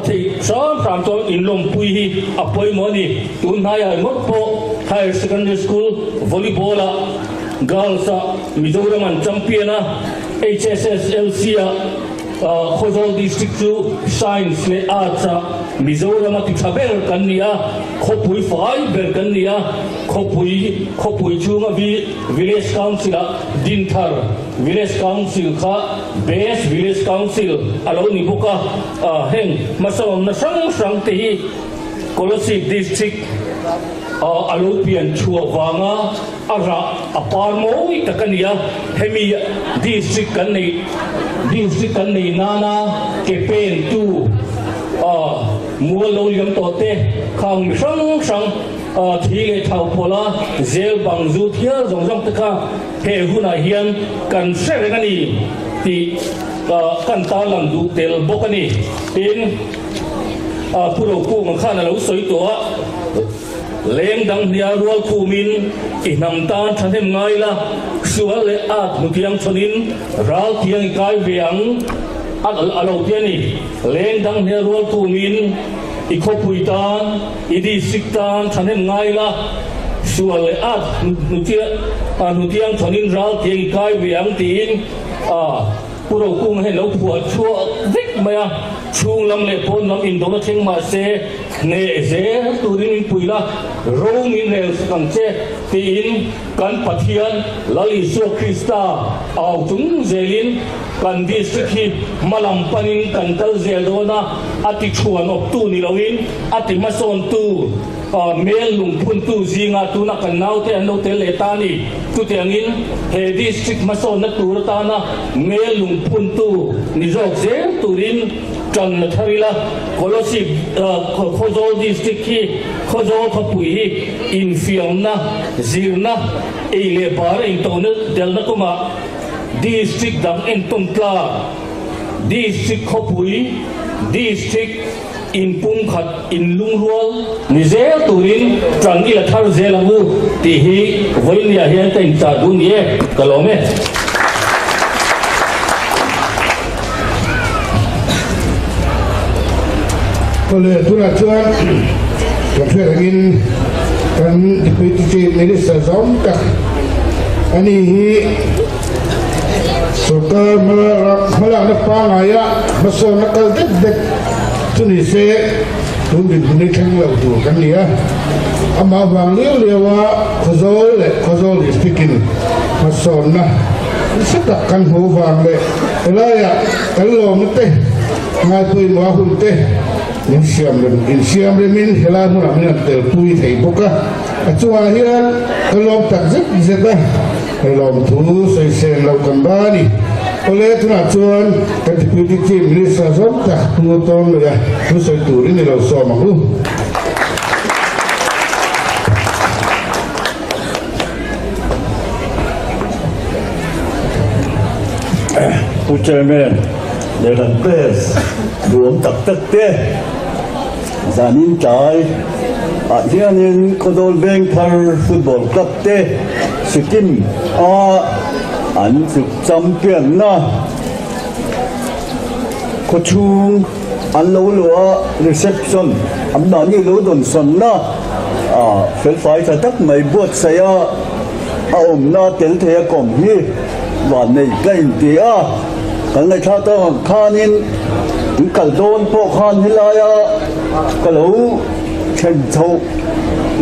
thầy sớm làm cho in lom pui hi apoi money tuần hai ai mất po higher secondary school volleyball girls Mizoram champion HSSLC Khozol district to science le arts Mizoram ti thabel kan nia khopui fai ber kan nia khopui chunga village council dinthar village council kha base village council alo ni boka heng masom na sang te hi Kolosik district alo pian chua wanga ara aparmo takania hemi district kan nei nana campaign tu mua lâu yếm tổ tê khang sang thi lệ thảo pola zel bang zu thia zong tất cả he hu na hian kan se re ngani ti kan ta lam du tel bokani tin puro ku man khana lo soi to leng dang nia rual khu min inam ta thanem ngai la sual le at mutiang chonin ral tiang kai veang alo tiani leng dang nia rual khu min ikhopuitan idi siktan thanem ngai la sual le at mutiang chonin ral tiang kai veang tin puro ku he lo phua chua vik maya chung lam le pon lam in dona theng ma se ne ze turin puila ro min rel kang che tin kan pathian lali so krista au tung zelin kan di sikhi malam panin kan tal zelona ati chuan op tu ni lawin ati mason tu mel lung phun tu zinga tu na kan nau te an lo te le ta ni tu te angin he district mason na tu ta na mel lung phun tu ni jok ze turin kan na tharila kolosi khozol district ki khozol khapui in fiam na zirna ele bar in to na del na kuma district dang en tumtla district khapui district in pum khat in lungrual ni zel turin tang ila thar zelamu ti hi voinia hian ta in cha dun ye kalome Oleh tuan tuan, kita ingin kan deputi minister Zomka, ini sokar malah depan ayah masuk nakal dek Tunisia, tunggu tang lau tu kan dia, ama bang lewa khazol speaking masuk nah, setakkan bang le, elaya kalau mete ngatui mahun teh. Insiam remin helan mula min terpui thei boka achua hian kalom tak zeta kalom thu sei sen lo kambani ole tuna chuan ka deputy chief minister zom tak tu ton ya tu sei turin ni lo so ma hu Chairman để làm press duom tak tak te zanin chai hianin Kodol Bank Thar Football Club te Sikkim an suk champion na ko chung an lo lo reception am na ni lo don son na fel fai tha tak mai buat saya om na tel the kom hi wa nei kain ti kan lai tha ta khanin kal don po khan hilaya kalau chen chau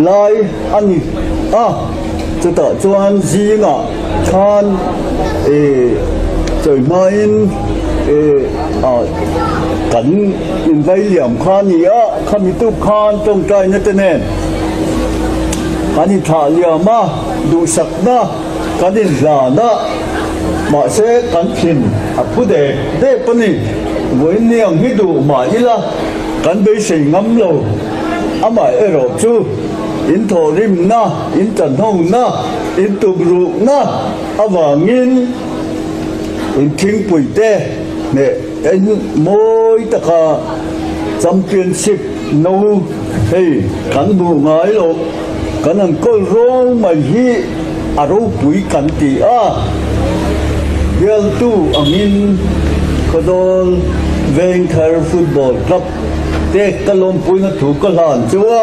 lai ani chu ta chuan zinga khan choi main kan in vai liam khan ni khami tu khan tong tai na tenen ani tha liama du sakna kanin la na ma se kan thin aphude de pani với niềm hít đủ mà ít là cán bê sinh ngắm lầu ám ai ở đó chú in thổ rim na in trần hồng na in tụm rụ na vàng in kinh bụi tê nè in môi tất cả championship nâu hey cán bù ngái lộ cán ăn câu rong mà hi râu bụi cán tì gel tu angin Kodol Bank Thar Football Club te kalom pui na thu ka lan chuwa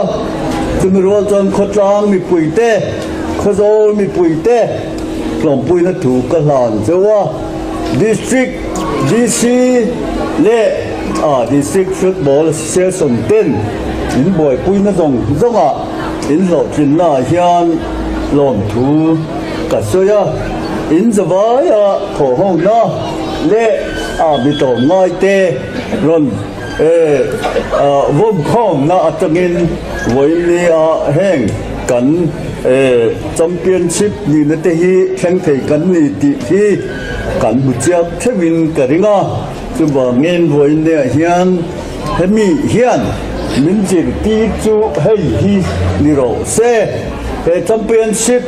chumiro chon khotlang mi pui te khozol mi pui te kalom pui na thu ka lan chuwa district DC le district football association ten in boy pui na zonga in lo chin na hian lom thu ka soya in zawaya tho hong na le bị tổ ngoi tê rồi vốn không na atangin với ni heng kan championship ni na te hi khen thei kan ni ti hi kan bu chiak thewin karinga chu ba ngen với ni hian hemi hian min jir ti chu hei hi ni ro se championship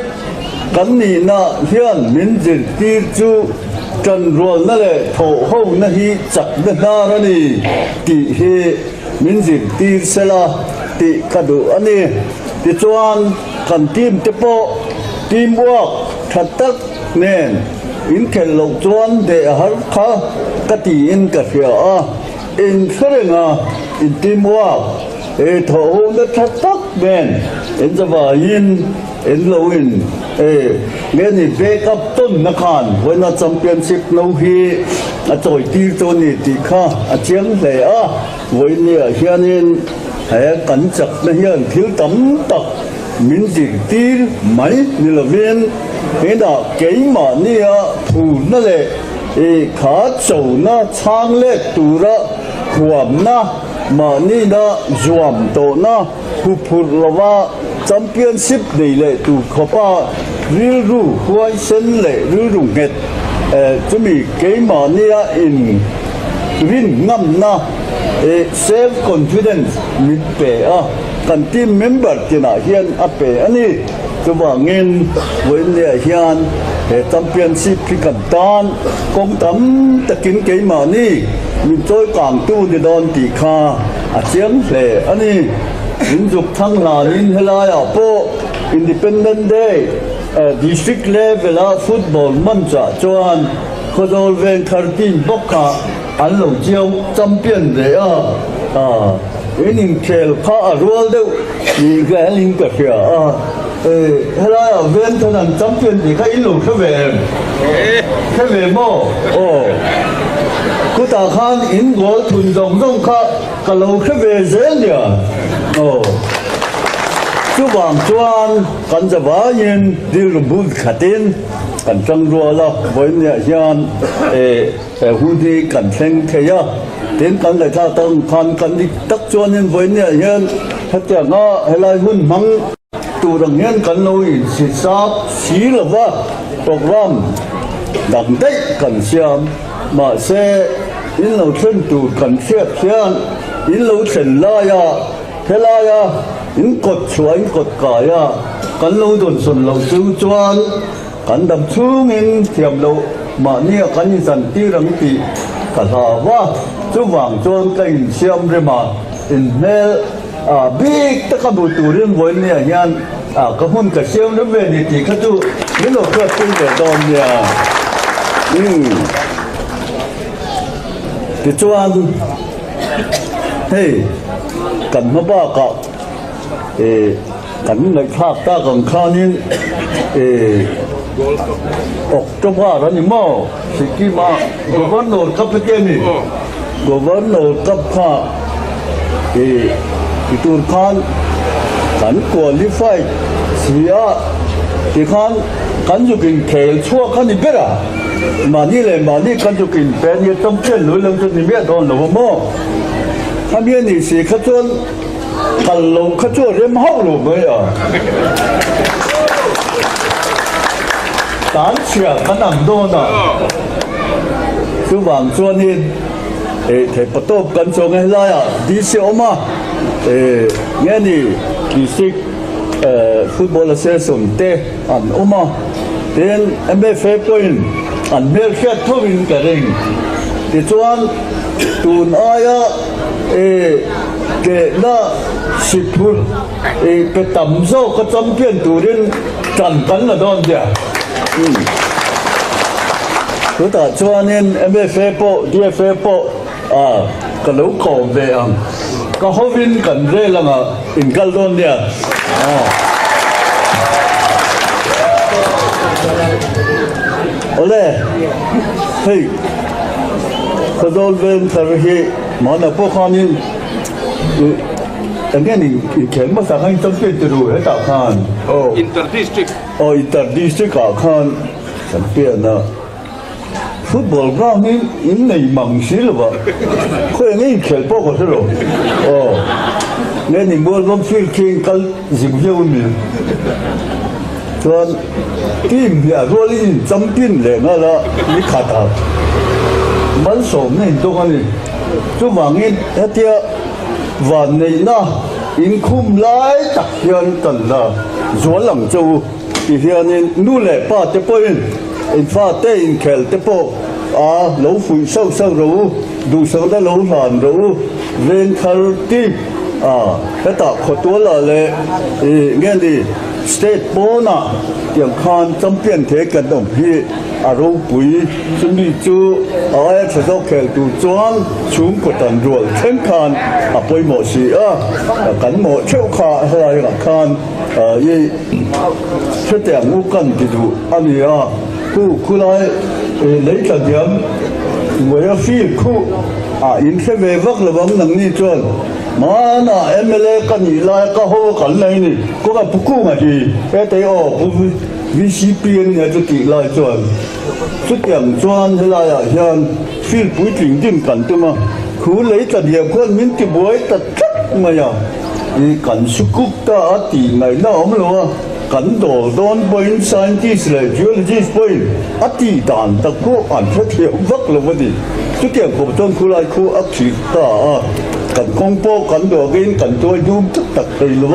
kan ni na hian min jir ti chu trần ruộng nó lệ thổ hậu nó hi chặt nó na ra đi tị hi min dịch tị xe la tị cả đủ anh đi tị chuan cần tim tế bộ tim work thật tất nên in khen lộc chuan để har kha cái tị in cả phía in khơi ngà in tim work thổ hậu nó thật tất nên in cho vào in lâu in nghe ni về cấp tôn na khan với na championship nâu hi trôi tiêu cho ni tị kha chiang lệ với ni hiện in cẩn chặt na hiện thiếu tấm tắc min dịch tiêu mấy ni là viên cái đó cái mà ni thủ na lệ khá châu na chang lệ tu ra huam na mà ni na zuam to na hupur lava championship này lệ tu khopa riu ru huai sen lệ riu ru nghẹt chúng mình cái mà nia in win ngam na self confidence mit pe kan team member tina hian pe ani chuwa ngin với nia hian championship khi kan tan kong tam takin cái mà ni min choi kang tu ni don ti kha chiang le ani in dục thăng là in helai po Independent Day district level football man cha chuan khodol ven 13 bokha an lo chiao champion de in khel kha rual deu ni ga ling ka khia helai ven thanan champion ni kha in lo kha ve mo ku ta khan in gol thun dong dong kha ka lo kha ve zel dia chú vàng chuan cần giờ vả nhiên đi làm bún khát tin cần trăng rùa lo với nhà gian hôn đi cần xem thế ya đến cần lại thao tông cần đi tắc chuan nên với nhà gian hết giờ ngõ hay là hôn măng tụ rằng nhân cần lôi xịt sáp xí là vả program đẳng đấy cần xem mà xe in lâu chân tụ cần xếp xem in lâu chân la ya thế la ya in cột chuối cột cỏ ya cắn lâu đồn sồn lâu siêu chuan cắn đập chung in thiềm lâu mà nia cắn như dần tiêu rằng tị cả hà va chú vàng chuan cái in xem rồi mà in mel big tất cả bộ tủ riêng với nia nhan có hôn cả xem nó về thì tị các chú những đồ cơ tinh để đòn nia thì chuan hey cần nó ba cọ cần người khác ta còn khá nên trong hoa đó nhưng mà thì khi mà governor cấp cái này governor cấp kha thì tôi khan cần qualify xía thì khan cần chụp hình khéo chua khan đi biết mà đi lên mà đi cần chụp hình bé như trong chuyện lối lưng cho đi biết đó là không tham gia này sẽ khát chuan cần lâu khát chuan rem hậu luôn vậy tán chuyện cái nằm đâu nè chú vàng chuan hin thì bắt đầu cần cho nghe lại đi xíu mà nghe này district football association te an oma then MFA point an mel khat thawin ka ring ti chuan tun aya ke na sipur pe tam zo ka champion turin chan kan la don dia ku ta chuan in MFA po DFA po ka lo ko ve ang ka hovin kan re langa in kal don dia ole hey kadol ven tarhi mana po khanin again in ken ma sa ngai champion tu he ta khan inter district ka khan champion na football ground in nei mang sil ba khoi ngai khel po ko ro nên những bữa gom field king kal dìm hiệu mình cho team ya rồi in champion le nga la ni khata man som nên to anh chú vàng in hetia van nei na in khum lai tak hian tan la zo lang châu thì hian in nu le pa te po in fa te in khel te po lỗ phủi sâu sâu rồi đủ sâu đã lỗ hàn rồi ven thar ti cái tạo khó tua là lệ nghe đi state bona yang khan champion thế cần đồng hi râu bụi chuẩn bị chú ai sẽ do kẹo tụ choan chúng của tận ruột thêm khan bôi mỏ xì cắn mỏ treo khá hay là khan ye thế tiền ngũ cân thì đủ anh khu lại lấy cả điểm người phi khu in thế về vắc là vắng năng ni chọn mà na MLA cái gì lại cái hồ cái này nè có cái buku mà gì cái đấy VCPN nhà cho chị lại chọn chút tiền chọn thế là hiện phi bụi trình điểm cảnh thôi mà khu lấy cả điểm con miếng thì bụi tất tất mà ya cảnh sức cúc ta tỷ ngày nào ông lo cảnh đồ đón bên scientist là geologist bên tỷ đàn ta có ảnh phát hiện vắc là vấn đề chút tiền của trong khu lại khu ấp chỉ ta cảnh công bố cảnh đồ cái cảnh tôi dùng tất tất đầy luôn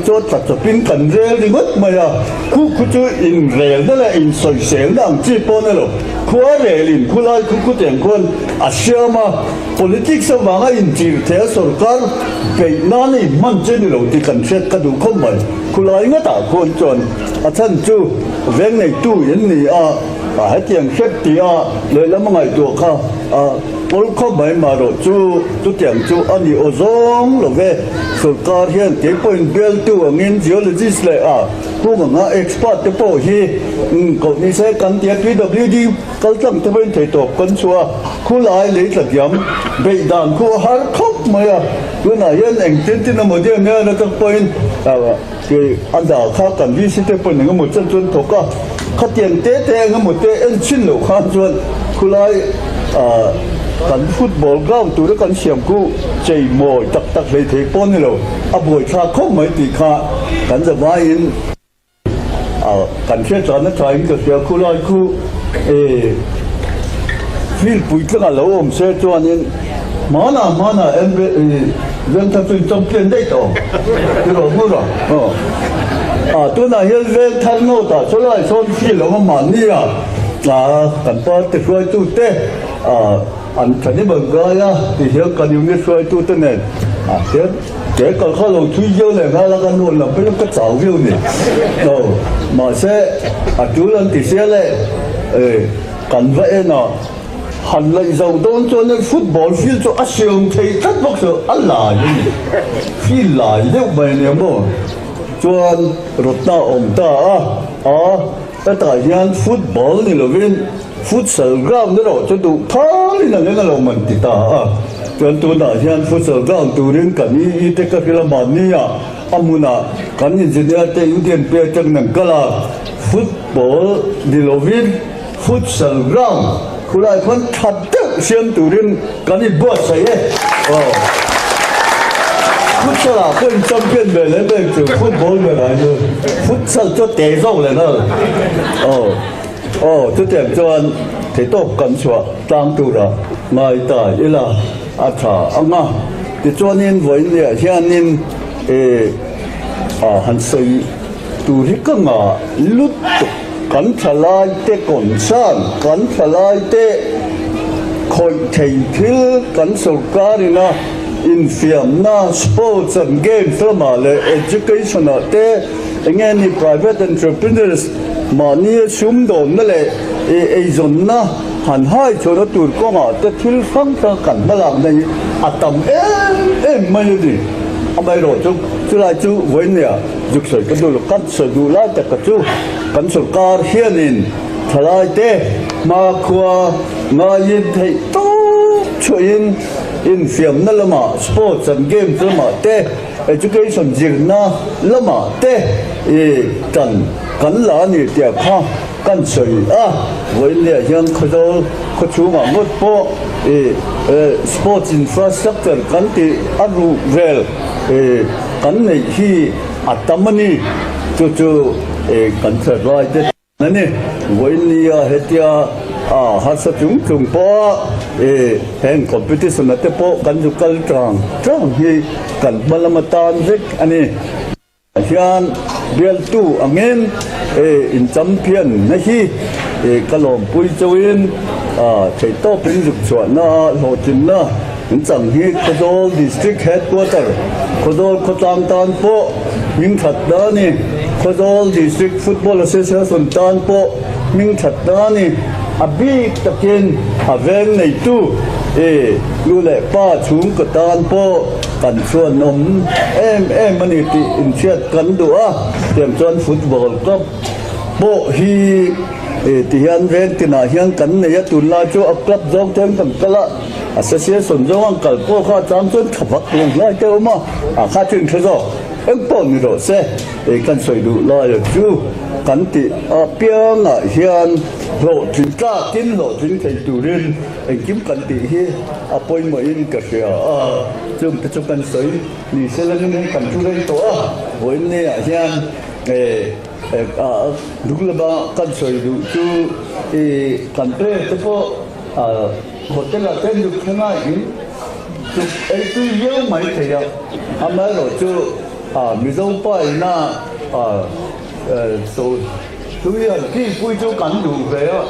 cho chặt chặt pin cảnh rêu thì mất mà ya khu cho in rêu đó là in soi sáng đang chỉ bọn này rồi khu rêu liền khu lại khu tiền con xem mà politics sao mà in chỉ theo sở can cái nào này mạnh trên rồi thì cảnh xét cái đủ không phải khu lại ngay ta con chọn chân chú ven này tu yên này hết tiền xét thì lấy lắm ngày tuổi kha không phải mà rồi chú tiền chú anh đi ô zong rồi về sở can hiện cái point bill tu nghiên geologist lại khu mà expert cái bộ hi cậu đi xe cắn tiền PWD cái thằng cái bên thầy tổ con xua khu lại lấy thật giảm bị đàn khu hard khóc mà cái này hiện anh tin là một điểm nữa là cái point cái anh đã khác cần đi xin cái point này một chân chân thuộc cái tiền tế tế cái một tế anh xin lỗi khác chân khu lại cảnh football ground tụi nó cảnh xem cú chạy mồi tắc tắc lấy thế pon này rồi buổi sáng không mấy tỷ khác cảnh giờ mai in cảnh xe chọn nó chạy cái xe khu lại khu phim bụi cái là lâu ông xe chọn in mà na em lên thằng phim trong tiền đấy to cái rồi mua rồi tôi nói hiện lên thằng nó ta số lại số phim là mà đi cảnh bao từ rồi tụi té anh thấy những bậc gái thì hiểu cần những cái xoay tu tên này thế cái còn khó lòng thui dâu này là cái nguồn là phải cái cháu view này rồi mà sẽ chú lên thì sẽ lại cần vậy nó hành lại giàu đón cho nên football field cho action thì tất bốc sự ăn lại phi lại nếu mày nếu mà cho rốt ta ông ta cái tài nhân football này là viên futsal ground đó cho tụ tháo đi là cái là mình thì ta cho tụ đại hiện futsal ground tụ đến cả đi tới cái là màn này amuna cái gì gì đó tới ưu tiên về trong năng cái là football đi lo viên futsal ground khu lại con thật tự xem tụ đến cái gì bớt sấy futsal là con champion về lên đây từ football về lại rồi futsal cho té rau lại nữa chút tiền cho anh thì tốt cần sửa tăng tu đó ngày tại là anh thì cho nên với nhà hiện nên hắn xây tu hết cái ngã lút cắn trả lại để còn san cắn trả lại để khôi thầy thiếu cắn sầu cá đi na in film na sports and games mà là education để anh em private entrepreneurs mà nia sum đồn đó là dân na hẳn hai chỗ nó tụt có ngõ tới thiếu phăng ta cảnh mà làm này tầm em mấy gì bây rồi chú lại chú với nè dục sợi cái đồ cắt sợi đồ lại tất cả chú cắn sợi cá hiền in thay lại thế mà qua mà nhìn thấy tốt chuyện in film đó là mà sports and games đó mà thế education gì na là mà thế cần cắn lá này thì cắn sợi với nè hiện có chú mà một bộ sports infrastructure cắn thì adu well cắn này khi tamani cho cắn sợi lại thế này với nè hết ya hát sa chung po hẹn competition na te po cắn du kal trang hi cắn balamatan vek ani hian bial tu angin in champion na hi kalom pui chawin thầy to bên dục chuẩn nó lộ trình nó những chẳng hi Kodol district headquarter Kodol Kotang Tan po những thật đó nè Kodol district football association Tan po những thật đó nè abi takin ven này tu lu lệ pa chúng cái Tan po cần chuan em anh đi in chat cần đũa tiệm chọn football club bộ hi thì hiện ven thì là hiện cần này tuần la cho club dòng thêm tầm cala association dòng anh cần po kha chăm chọn khắp luôn lại cái mà kha chuyện thế rồi em bỏ như rồi sẽ cần soi đủ lại được chứ cần thì biếng hiện lộ trình ra tin lộ trình thầy chủ任anh kiếm cần thì hi bôi mới in cái gì chúng ta cần soi ni sẽ là những cần chủ任tổ với này hiện lúc là ba cần soi đủ chứ cần thế thì po hotel là tên được thế này chụp ấy tôi yêu mấy thầy ạ mới rồi chứ mi dâu bay na số tôi là khi vui cho cảnh đủ về á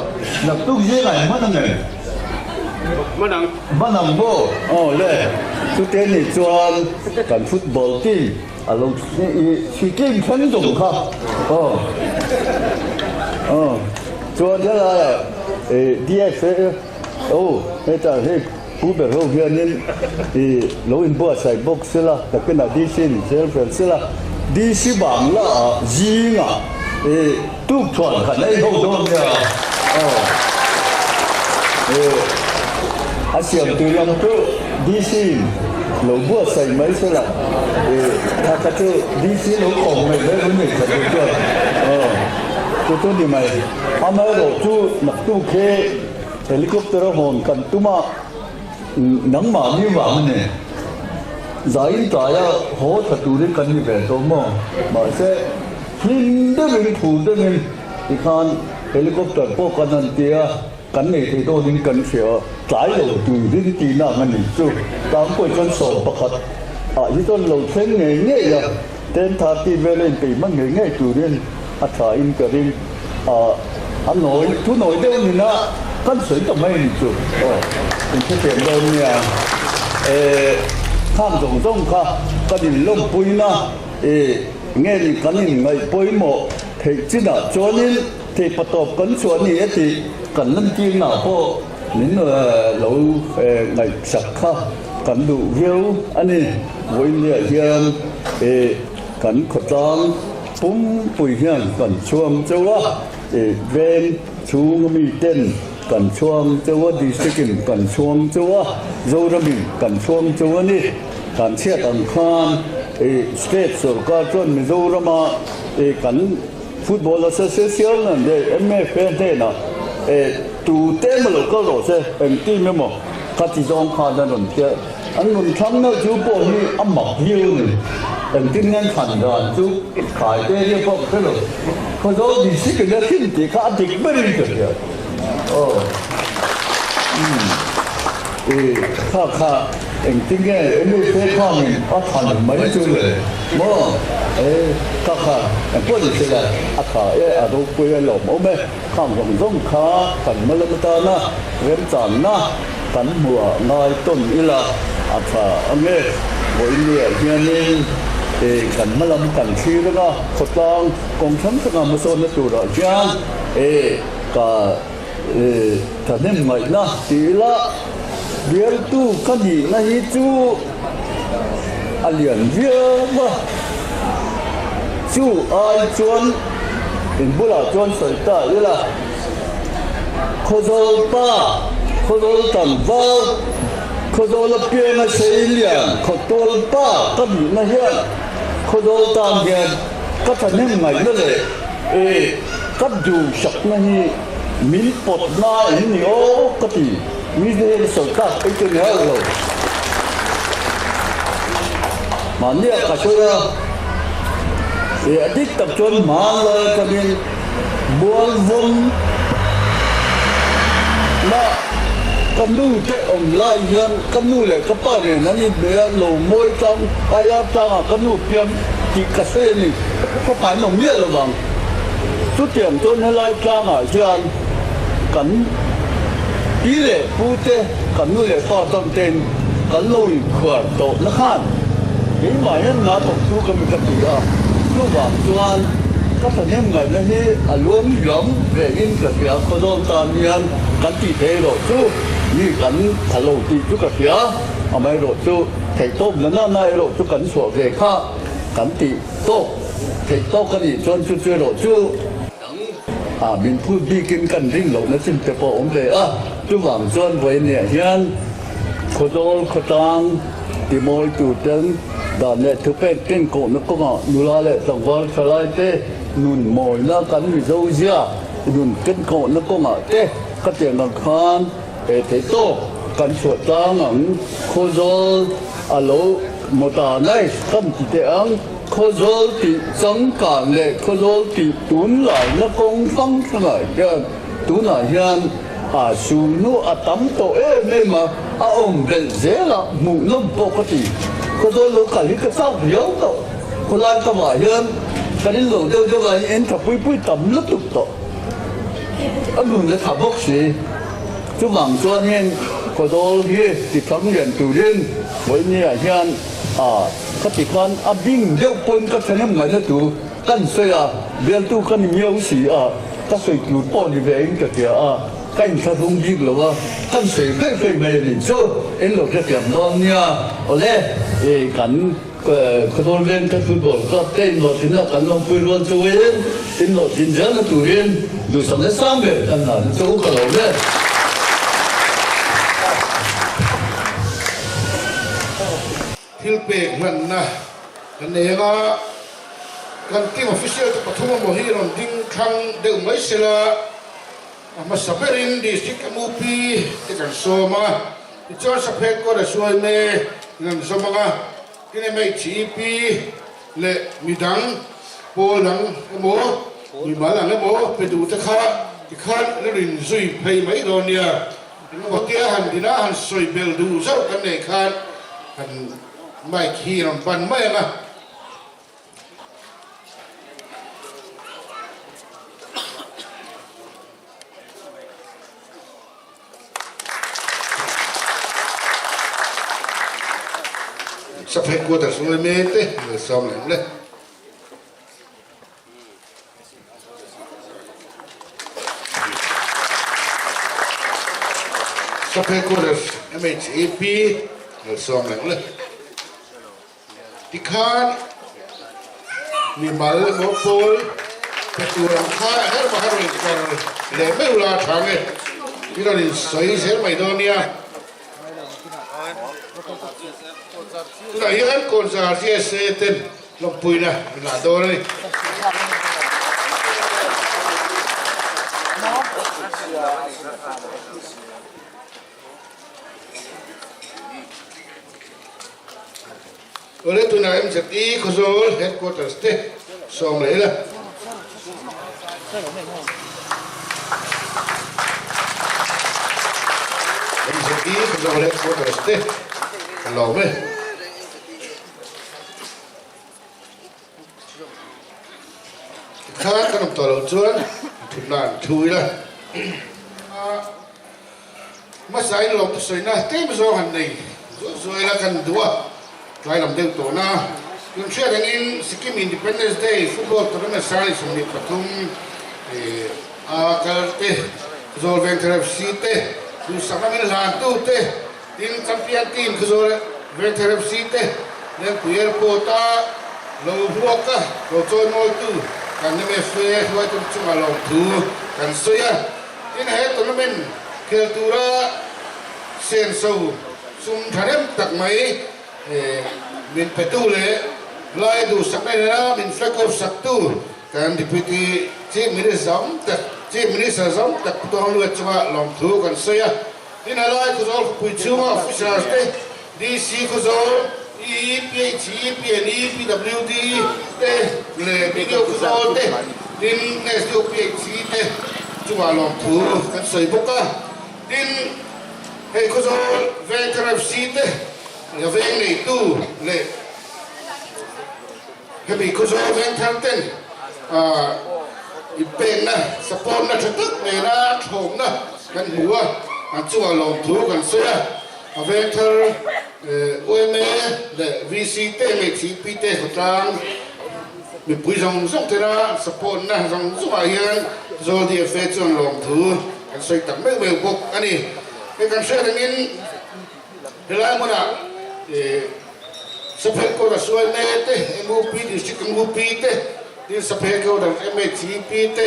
là tôi dễ này mất này mất nằm bộ lệ tôi tên này cho cảnh football team lúc khi game phân dụng ha cho đó là DFA bây giờ hey cú bể hậu hiện nên lối in bữa sai box là đặc biệt là DC self defense là DC bảng là gì ngà tu chuẩn khả năng hậu đông nha Asian từ năm trước DC lối bữa sai mấy sẽ là các chỗ DC lối cổng này mấy vấn đề thật được chưa tôi đi mày mới rồi chú mặc tu khe helicopter hồn cần tu mà nắng mà như vậy này giải tỏa hỗ trợ tụi nó cần như vậy thôi mà sẽ hin đó mình phụ đó mình thì khan helicopter po cần anh tia cần này thì tôi nên cần sửa trái đầu tụi nó tí nào mà mình chú tám quay con sổ bạc hạt như tôi lâu thêm nghề nghề rồi tên thà thì về lên thì mất nghề nghề tụi nó thà in cái đi anh nói chú nói đâu thì nó con sấy tầm mấy chú mình sẽ tìm đâu nha tham dụng trong kha cái gì lông bùi na nghe thì cái gì ngày bùi mộ thì chỉ là cho nên thì bắt đầu con chuột này thì cần lên kim nào po nên là lâu ngày sạch kha cần đủ hiếu anh ấy với nhà hiền cần khẩu trang bún bùi hiền cần chuông châu á ven chú mi tên cần chuông châu á đi sinh cần chuông châu á dâu ra mình cần chuông châu á đi cần xét ăn khan state sở các chuẩn mình dâu ra mà cần football association này để MFN thế nào tụ tên mà lúc đó rồi em tin mà các chị dòng khan ra rồi kia anh muốn thắng nó chú bộ như âm mặc hiu này em tin ngân thành rồi chú khải tên như phong thế rồi có dấu đi xích cái thiên thì khá thích mấy được rồi khá em tin nghe em đi phê khoa mình bắt thành mấy chú rồi mà khá em có gì thế là khá đâu quê lộn ốm ấy không giống khá cần mà lên ta na em chọn na cần mùa ngày tuần ý là anh nghe mỗi người hiện nay cần mà làm cần chi đó có tăng công sản các ngành một số nước chủ đạo chăng cả thật nên ngày na thì là việc tu cái gì na hi chú liền việc mà chú ai chọn in bữa là chọn sợi ta ý là khó dâu pa khó dâu tầm vào khó dâu là biển là xây liền khó tuôn pa cái gì na hiện khó dâu tam hiện cái thằng nên ngày đó là cái dù sạch na hi min pot na in nhiều cái gì min để sợi ta cái chuyện này rồi mà nếu cái số đó đi tập trung mà là cái bên buôn vốn mà cầm nu cái ông lại hiện cầm nu lại cái bao này nó như bé lồ môi trong ai áp trong cầm nu kiếm chỉ cà phê này có phải nồng nhiệt là bằng chút tiền tôi nó lại trang ở trên cắn bí lệ bù tê cần nuôi lệ to tâm tên cần lôi khỏe tổ nó khan cái mà nhân nó tổng thu cái mình cái gì à lúc vào chuan các thành em ngày nay à luôn giống về in cái kia có đôi tàn nhiên cần tỷ thế rồi chú như cần thà lầu tỷ chú cái kia à mấy rồi chú thầy tốt nó này rồi chú cần sửa về khác cần tỷ tốt thầy tốt cái gì cho chú rồi chú à mìnhพูดđi kinh cần rinh lẩu nó xin tập ông về à chú vàng xuân với nè hiền khổ đô khổ tăng thì mỗi chủ trương đàn lệ thứ bên kinh cổ nó có ngọ nụ la lệ tổng quan khởi lại tê nụn mồi nó cắn vì dâu dịa nụn kinh cổ nó có ngọ tê các tiền bằng khan để thấy tô cắn chuột tăng ẩn khổ đô à lỗ một tà này không chỉ để ăn khô dô thì sống cả lệ khô dô thì tún lại nó công phong lại cái tún lại hiền à su nu à tắm tổ ê mê mà à ông về dễ là mù nó bộ cái gì khô dô lúc cả lý cái sao yếu tổ khô lại cái mà hiền cái đến lúc đâu đâu là em thập bui tắm lấp tục tổ anh mừng để thập bốc gì chú bằng cho nên khô dô kia thì thấm nhận từ đến với như là hiền à các chị con à bình đều quân các thành em ngày đó tụ căn xây à biên tu căn nhiều gì à các xây tụ bỏ đi về anh cái kia à căn sao không biết là căn xây phải về liền số anh lúc cái điểm đó nha ở đây căn cái đồ lên cái football các tên nó thì nó căn nó vui luôn cho em tên nó chính ra nó tụ em đủ sống đến sáng về căn là chỗ cái đồ đấy hilpe man na kanega kan team official to pathuma mo hi ron ding khang de mai sela ma saberin district amupi te kan soma ichon sa phe ko da suai me ngam somanga kine mai chipi le midang polang mo mi malang mo pe du ta kha ti khan le rin zui phei mai do nia mo tia han dina han soi bel du zau kan nei khan han mai khi làm ban mai à sắp hết qua đời xuống mê thế rồi xong lại lên sắp hết qua đời MHAP rồi xong lại lên Ikan ni mal mo pol petulang kha her ma harin kar le meula thange iron soi ser maidonia la yan kon sa si ten lompuina la dore Oleh tu na MZI Khozol headquarters te som le la MZI Khozol headquarters te lo me kha kan to lo chuan thun nan thui la ma sai lo tu soi na te zo han nei zo la kan dua Lai làm đều tổ na, nhưng chuyện này in Sikkim Independence Day football tournament sáng nay sum ni Pathum, cái rồi Venture FC te, du sáng nay là tu te, in champion team cái rồi Venture FC te, nên player pota, lâu huộc cả, lâu chơi nói tu, cần nên phê huay tu chung là lâu tu, cần soi à, in hết tournament kia tu ra sen sâu, sum thằng tắc mấy min petu le lai du sakna na min flag of saktu kan deputy chief minister zam tak to lu chwa long thu kan soya in alai ku zol ku chuma officials te DC ku zol EPH PWD te le video ku zol te din SUPH te chwa long thu kan soi boka din he ku zol Venture FC te nhà viên này tu lệ cái bị cô giáo viên tham tên bên na support na thật tức này na thủng na gần mùa อันจัวลงถูกันเสียเวทอร์โอเมเดวีซีเตเมทีพีเตสตรังมีปุยส่งเทระสปอนนะส่งสุวายันโซดีเฟจอนลงถูกันใส่ตักไม่เวบุกอันนี้เป็นการเชื่ออย่างนี้เวลามันอ่ะสเปกโกดัสวยเนเตมูปีดิสติกมูปีเตดิสเปกโกดัสเอเมทีปีเต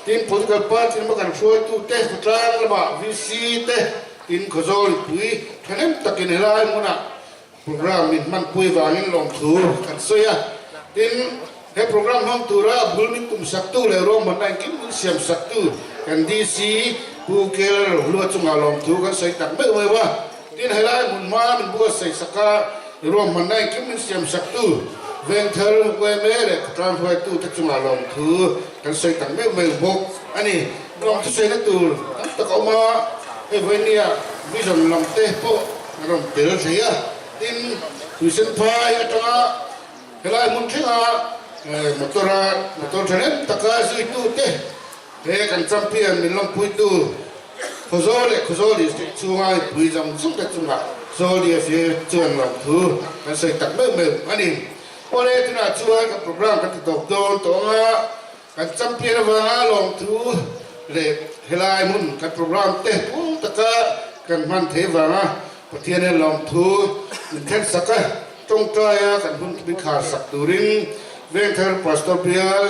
ดินพุทธกัลปาดินมากันช่วยตู้เตสตรังละบ่าวิซีเตดินขจรปุยแค่นั้นตะกินเวลามันอ่ะโปรแกรมมันปุยวางินลงถูกันเสียดินให้โปรแกรมห้องตัวระบุลมิตุมสักตู้เลยรวมมันได้กินเสียมสักตู้กันดีซีผู้เกลรัวจุงอาลงถูกันใส่ตักไม่ไว้ว่าดินให้ได้มุนมามันบัวใส่สักการวมมันได้กินเสียมสักตู้เวนเทอร์เวเมเรตรามไว้ตู้ที่จุงอาลงถูกันใส่ตักไม่บกอันนี้ลองที่ใส่ในตู้ตะกอมาไอ้เวเนียวิจารณ์ลำเตะโปลำเตะเสียดินวิเซนพายตัวให้ได้มุนที่motor jalan takazu itu teh kan champion ni long pui tu khozole sungai pui jam sung ta chunga zoli fe chuan long thu kan sei tak me ani ole tuna chuan ka program ka tok don to nga kan champion wa long thu le helai mun kan program te pu taka kan man the wa pathian long thu khen saka tong taya kan hun bi khar sak turin Venture Pastor Pial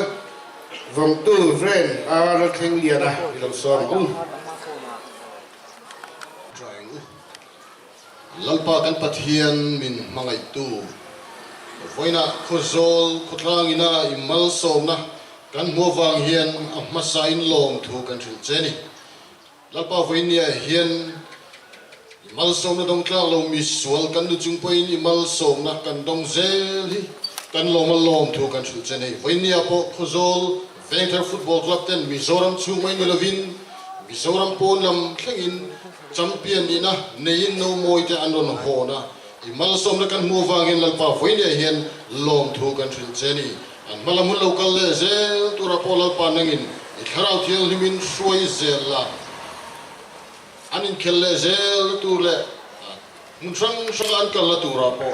vòng tu ven ar keng lia na ilong song u lalpa kan pathian min mangai tu voina khozol khotlang ina imal som na kan muwang hian amasa in lom thu kan thil cheni lalpa voinia hian imal som na dong tla lo mi sual kan du chung poin imal som na kan dong zel hi kan lom thu kan thil cheni voinia po khozol Venture Football Club ten Mizoram chu mai nilovin Mizoram pon lam thlengin champion ina nein no moi te anon hona imal som na kan muwangin lalpa voinia hian lom thu kan thil cheni an malamun local le zel tura polal panangin itharau thial himin suai zel la anin khelle zel tur le munrang sangan kal la tura po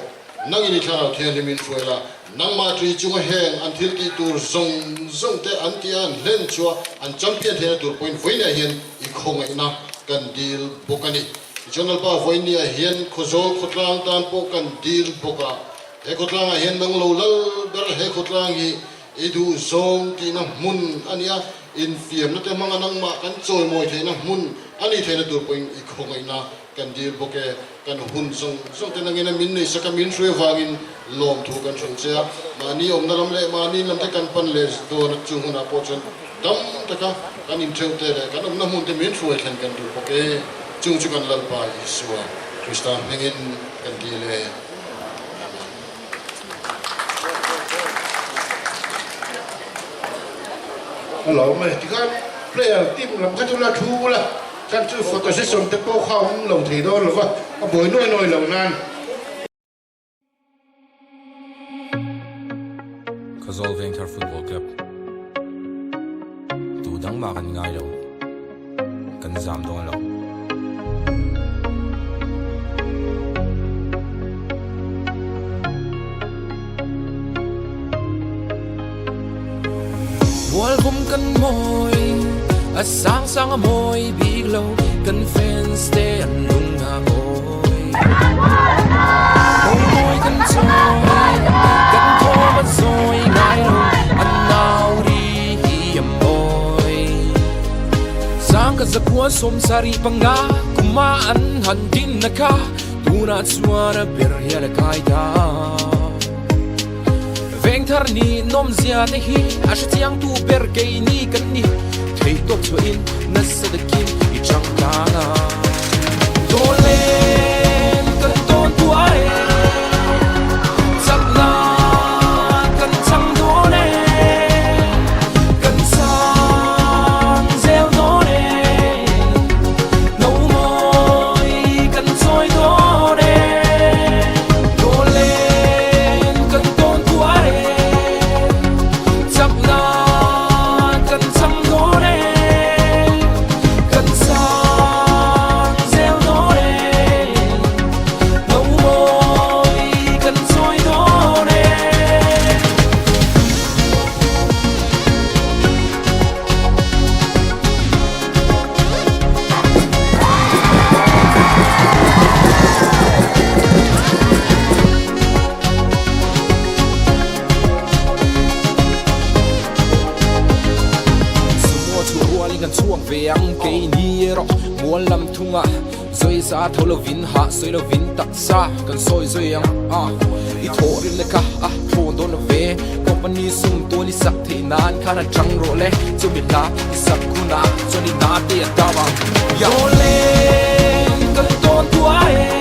nangin itharau thial himin suai la nang ma tri chung heng an thil ki tur zong te an tian len chua an champion the tur point voinia hian I khong ina kan deal bokani jonal pa voinia hian khozol khotlang tan po kan deal boka he khotlang hian nang lo lal ber he khotlang hi idu zong ti na mun ania in fiam na te manga nang ma kan choi moi the na mun ani the na tur point I khong ina kan deal boke kan hun zong te nangina min nei saka min shui wangin lom thu kan thung cha mani om na lam le mani lam te kan pan le do na chung na po chen dam taka kan im theu te le kan om na mun te min shui thlen kan du poke chung kan lal pa iswa krista mengin kan di le hello me tikan player team lam ka tula thu la kan chu photo session te po khawm lo thei do lo wa a boi noi lo nan Khazol Venture Football Club tu dang ma kan ngai lo kan zam dong lo wal gum kan moi a sang a moi big lo kan fans te an lung ha oi moi kan choi kan tho ma zoi ngai lo an nau ri hi am oi sang ka zakwa som sari panga kuma an han din na ka tuna chuana ber hel kai da veng thar ni nom zia te hi a tiang tu ber ke ni kan ni thei to chuin na sadakin I chang ta na to len kan ton tu ai sak na kan chang do ne kan sang zel do ne no moi kan soi do ne to len kan ton tu ai sak na kan chang do ne kan sang thunga zoi sa tholo vin ha soi lo vin tak sa kan soi zoi ang I thorin le ka phone don ve company sum to ni sak the nan khana chang ro le chu mi la sak kuna chu ni na te dawa yo le kan ton tu ai